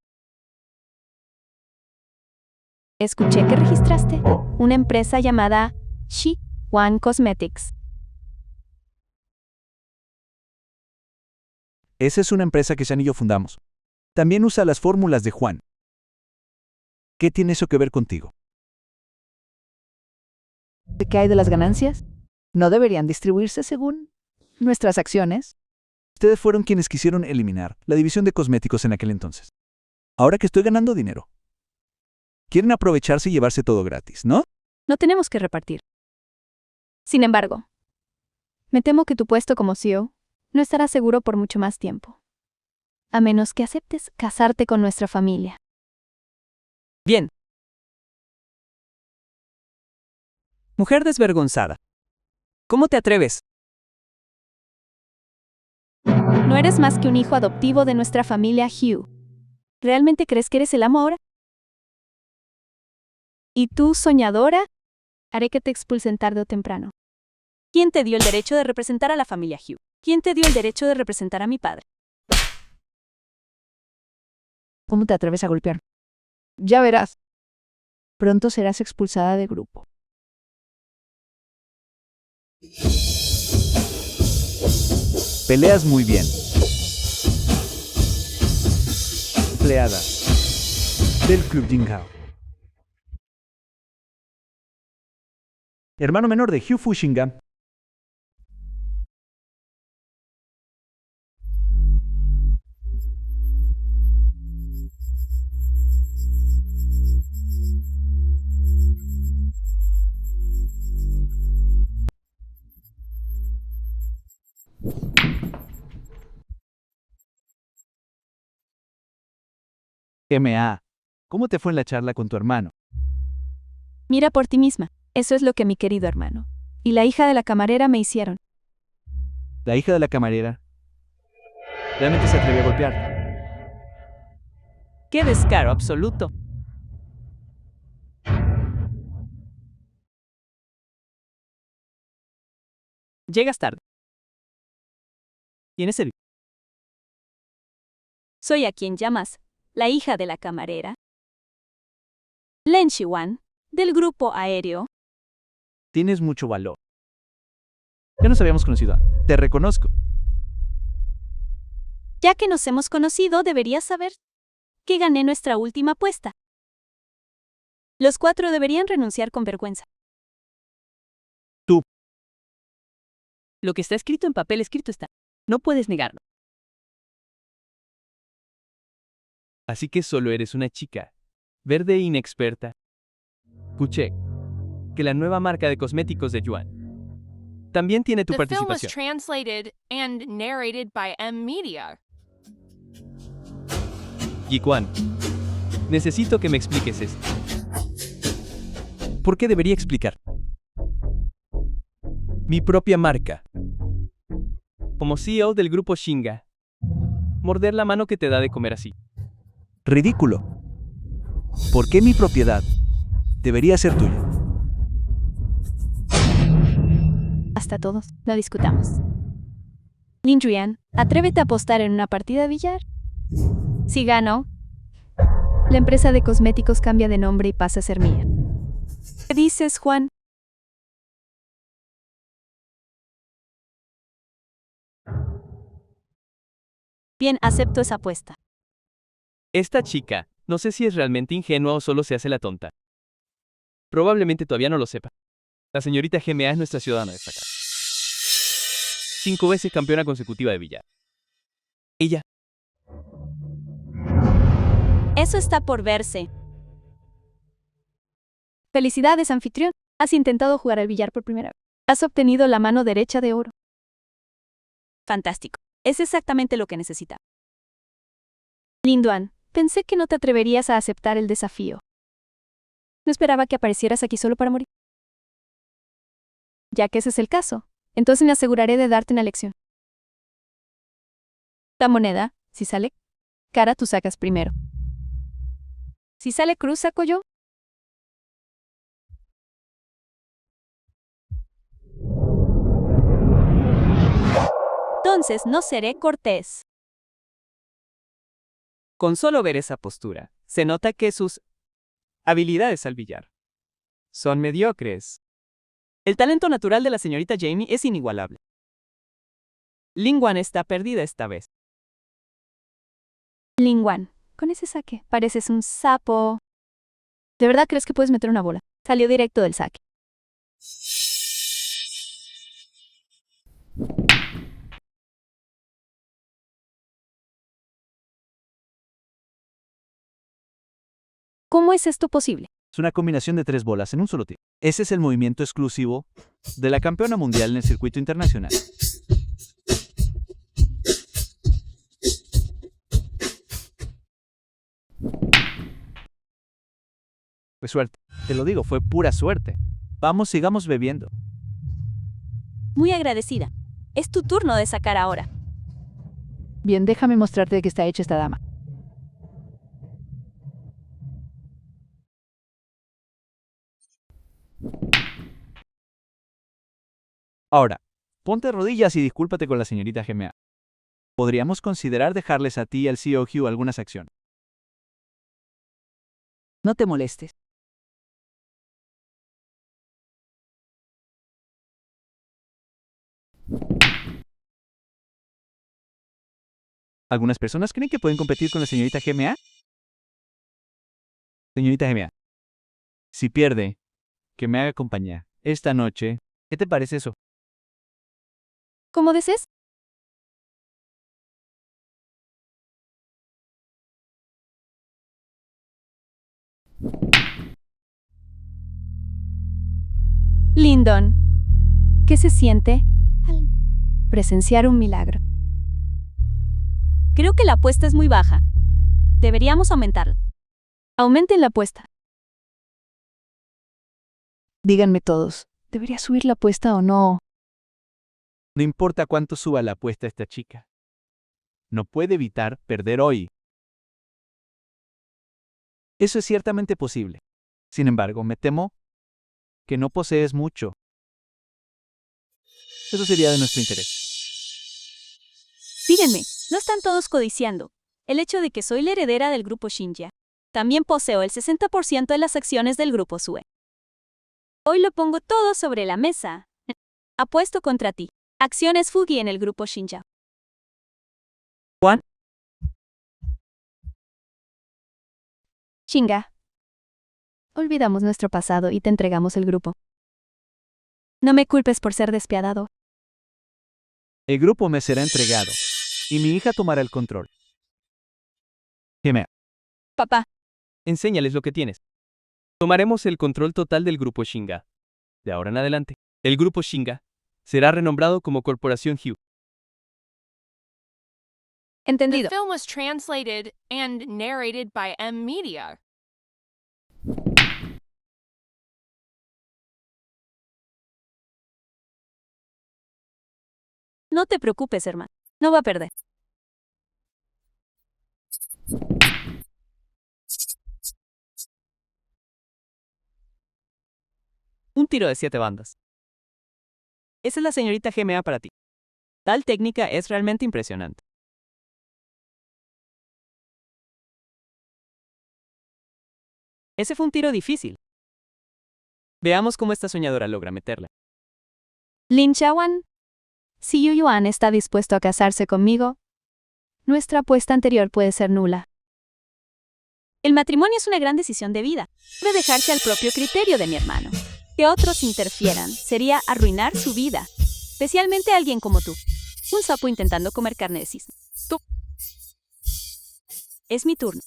Escuché que registraste una empresa llamada Shi One Cosmetics. Esa es una empresa que Shan y yo fundamos. También usa las fórmulas de Juan. ¿Qué tiene eso que ver contigo? ¿Qué hay de las ganancias? ¿No deberían distribuirse según nuestras acciones? Ustedes fueron quienes quisieron eliminar la división de cosméticos en aquel entonces. Ahora que estoy ganando dinero, quieren aprovecharse y llevarse todo gratis, ¿no? No tenemos que repartir. Sin embargo, me temo que tu puesto como CEO no estará seguro por mucho más tiempo, a menos que aceptes casarte con nuestra familia. Bien. Mujer desvergonzada. ¿Cómo te atreves? No eres más que un hijo adoptivo de nuestra familia Hugh. ¿Realmente crees que eres el amo ahora? ¿Y tú, soñadora? Haré que te expulsen tarde o temprano. ¿Quién te dio el derecho de representar a la familia Hugh? ¿Quién te dio el derecho de representar a mi padre? ¿Cómo te atreves a golpear? Ya verás. Pronto serás expulsada del grupo. Peleas muy bien. Empleada del Club Jinghao. Hermano menor de Hugh Fushinga. GMA, ¿cómo te fue en la charla con tu hermano? Mira por ti misma. Eso es lo que mi querido hermano y la hija de la camarera me hicieron. La hija de la camarera realmente se atrevió a golpearte. ¡Qué descaro absoluto! Llegas tarde. ¿Tienes servicio? Soy a quien llamas la hija de la camarera. Len Shiwan, del grupo aéreo. Tienes mucho valor. Ya nos habíamos conocido. Te reconozco. Ya que nos hemos conocido, deberías saber que gané nuestra última apuesta. Los 4 deberían renunciar con vergüenza. Lo que está escrito en papel escrito está. No puedes negarlo. Así que solo eres una chica, verde e inexperta. Escuché que la nueva marca de cosméticos de Yuan también tiene tu The film was participación. translated and narrated by M Media. Yikuan, necesito que me expliques esto. ¿Por qué debería explicar? Mi propia marca. Como CEO del grupo Shinga, morder la mano que te da de comer así. Ridículo. ¿Por qué mi propiedad debería ser tuya? Hasta todos, no discutamos. Lin Juan, atrévete a apostar en una partida de billar. Si gano, la empresa de cosméticos cambia de nombre y pasa a ser mía. ¿Qué dices, Juan? Bien, acepto esa apuesta. Esta chica, no sé si es realmente ingenua o solo se hace la tonta. Probablemente todavía no lo sepa. La señorita GMA es nuestra ciudadana destacada. 5 veces campeona consecutiva de billar. Ella, Eso está por verse. Felicidades, anfitrión. Has intentado jugar al billar por primera vez. Has obtenido la mano derecha de oro. Fantástico. Es exactamente lo que necesita. Lin Duan, pensé que no te atreverías a aceptar el desafío. No esperaba que aparecieras aquí solo para morir. Ya que ese es el caso, entonces me aseguraré de darte una lección. La moneda, si sale cara, tú sacas primero. Si sale cruz, saco yo. Entonces no seré cortés. Con solo ver esa postura, se nota que sus habilidades al billar son mediocres. El talento natural de la señorita Jamie es inigualable. Lin Juan está perdida esta vez. Lin Juan, con ese saque, pareces un sapo. ¿De verdad crees que puedes meter una bola? Salió directo del saque. ¿Cómo es esto posible? Es una combinación de 3 bolas en un solo tiro. Ese es el movimiento exclusivo de la campeona mundial en el circuito internacional. Fue suerte. Te lo digo, fue pura suerte. Vamos, sigamos bebiendo. Muy agradecida. Es tu turno de sacar ahora. Bien, déjame mostrarte de qué está hecha esta dama. Ahora, ponte de rodillas y discúlpate con la señorita GMA. Podríamos considerar dejarles a ti y al CEO Hugh algunas acciones. No te molestes. ¿Algunas personas creen que pueden competir con la señorita GMA? Señorita GMA, si pierde, que me haga compañía esta noche. ¿Qué te parece eso? ¿Cómo desees? Lyndon, ¿qué se siente al presenciar un milagro? Creo que la apuesta es muy baja. Deberíamos aumentarla. Aumenten la apuesta. Díganme todos, ¿debería subir la apuesta o no? No importa cuánto suba la apuesta esta chica. No puede evitar perder hoy. Eso es ciertamente posible. Sin embargo, me temo que no posees mucho. Eso sería de nuestro interés. Díganme, ¿no están todos codiciando el hecho de que soy la heredera del grupo Shinja? También poseo el 60% de las acciones del grupo Sue. Hoy lo pongo todo sobre la mesa. Apuesto contra ti. Acciones Fugi en el grupo Shinja. Juan. Shinga. Olvidamos nuestro pasado y te entregamos el grupo. No me culpes por ser despiadado. El grupo me será entregado y mi hija tomará el control. Geme. Papá, Enséñales lo que tienes. Tomaremos el control total del grupo Shinga. De ahora en adelante, el grupo Shinga será renombrado como Corporación Hugh. The entendido. film was translated and narrated by M Media. No te preocupes, hermano. No va a perder. Un tiro de 7 bandas. Esa es la señorita GMA para ti. Tal técnica es realmente impresionante. Ese fue un tiro difícil. Veamos cómo esta soñadora logra meterla. Lin Chawan, si Yu Yuan está dispuesto a casarse conmigo, nuestra apuesta anterior puede ser nula. El matrimonio es una gran decisión de vida. Debe dejarse al propio criterio de mi hermano. Que otros interfieran sería arruinar su vida, especialmente a alguien como tú. Un sapo intentando comer carne de cisne. Tú. Es mi turno.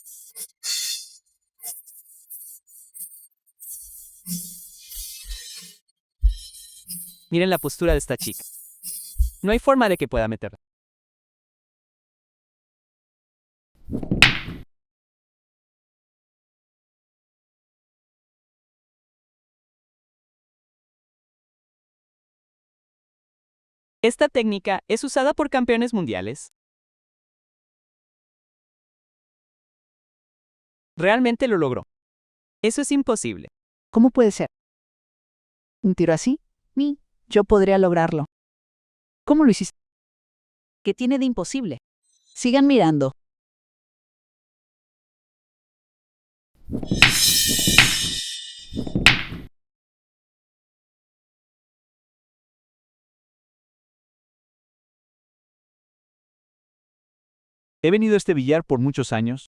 Miren la postura de esta chica. No hay forma de que pueda meterla. Esta técnica es usada por campeones mundiales. Realmente lo logró. Eso es imposible. ¿Cómo puede ser? ¿Un tiro así? Yo podría lograrlo. ¿Cómo lo hiciste? ¿Qué tiene de imposible? Sigan mirando. He venido a este billar por muchos años.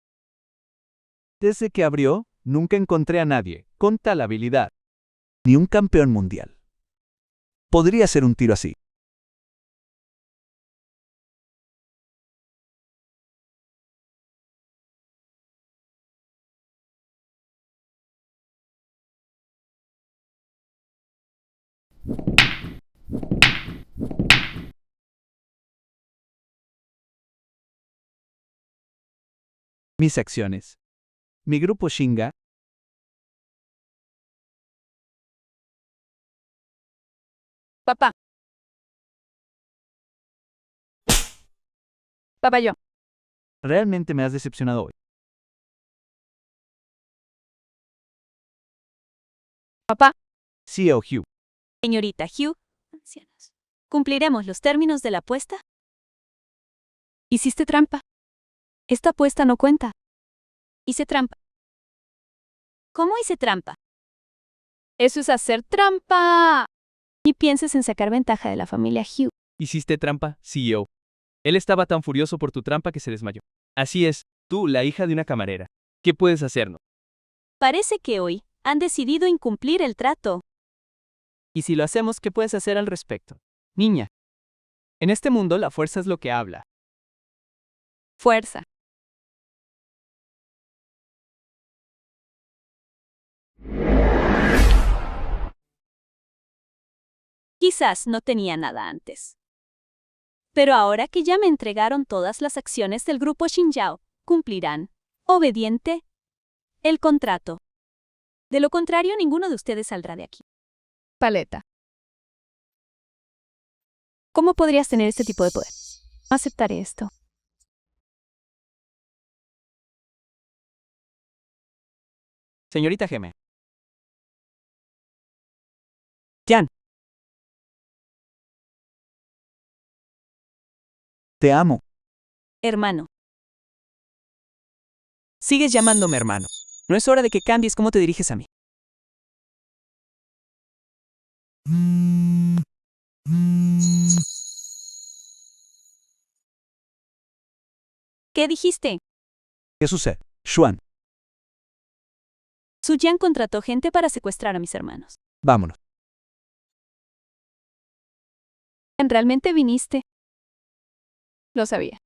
Desde que abrió, nunca encontré a nadie con tal habilidad. Ni un campeón mundial. Podría ser un tiro así. Mis acciones. Mi grupo Shinga. Papá. Papá, yo. Realmente me has decepcionado hoy. Papá. CEO Hugh. Señorita Hugh. Ancianos. ¿Cumpliremos los términos de la apuesta? Hiciste trampa. Esta apuesta no cuenta. Hice trampa. ¿Cómo hice trampa? Eso es hacer trampa. Ni pienses en sacar ventaja de la familia Hugh. Hiciste trampa, CEO. Él estaba tan furioso por tu trampa que se desmayó. Así es, tú, la hija de una camarera. ¿Qué puedes hacernos? Parece que hoy han decidido incumplir el trato. Y si lo hacemos, ¿qué puedes hacer al respecto? Niña. En este mundo la fuerza es lo que habla. Fuerza. Quizás no tenía nada antes. Pero ahora que ya me entregaron todas las acciones del grupo Xinjiao, cumplirán. Obediente. el contrato. De lo contrario, ninguno de ustedes saldrá de aquí. Paleta. ¿Cómo podrías tener este tipo de poder? Aceptaré esto. Señorita Geme. Jan, Te amo. Hermano, sigues llamándome hermano. No es hora de que cambies cómo te diriges a mí. ¿qué dijiste? ¿Qué sucede? Xuan, Su Jan contrató gente para secuestrar a mis hermanos. vámonos. ¿Realmente viniste? Lo sabía.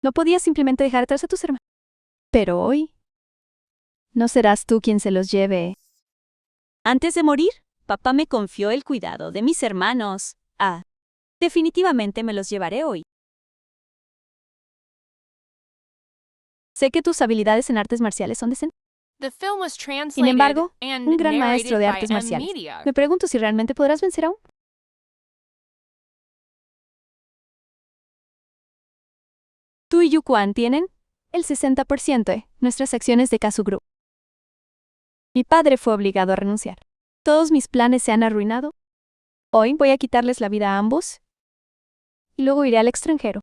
No podías simplemente dejar atrás a tus hermanos. Pero hoy, no serás tú quien se los lleve. Antes de morir, papá me confió el cuidado de mis hermanos. Definitivamente me los llevaré hoy. Sé que tus habilidades en artes marciales son decentes. The film was Sin translated embargo, and un gran narrated maestro de by artes M. marciales. Media. Me pregunto si realmente podrás vencer aún. Tú y Yukuan tienen el 60% de nuestras acciones de Kazu Group. Mi padre fue obligado a renunciar. Todos mis planes se han arruinado. Hoy voy a quitarles la vida a ambos y luego iré al extranjero.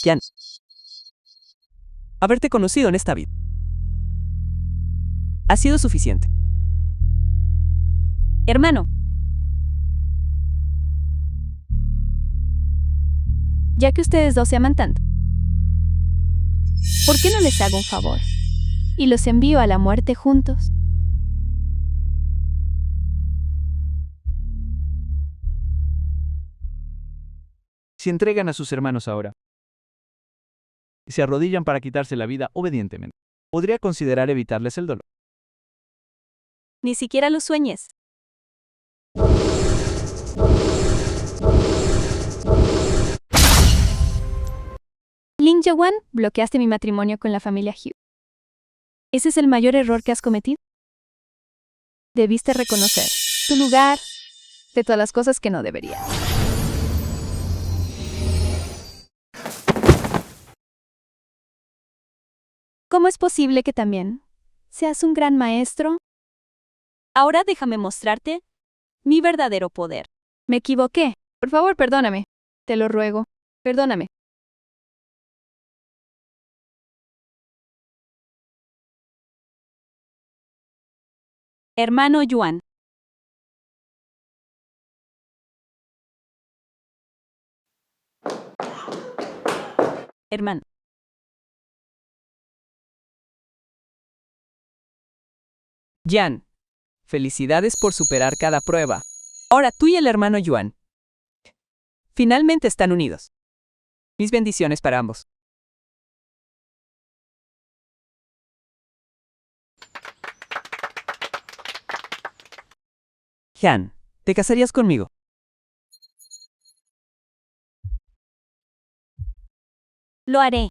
Jan. Haberte conocido en esta vida ha sido suficiente. Hermano, ya que ustedes dos se aman tanto, ¿por qué no les hago un favor y los envío a la muerte juntos? Si entregan a sus hermanos ahora y se arrodillan para quitarse la vida obedientemente, podría considerar evitarles el dolor. Ni siquiera lo sueñes. Lin Yawan, bloqueaste mi matrimonio con la familia Hugh. ¿Ese es el mayor error que has cometido? Debiste reconocer tu lugar de todas las cosas que no deberías. ¿Cómo es posible que también seas un gran maestro? Ahora déjame mostrarte mi verdadero poder. Me equivoqué. Por favor, perdóname. Te lo ruego. Perdóname. Hermano Yuan. Hermano. Jan, felicidades por superar cada prueba. Ahora tú y el hermano Yuan finalmente están unidos. Mis bendiciones para ambos. Jan, ¿te casarías conmigo? Lo haré.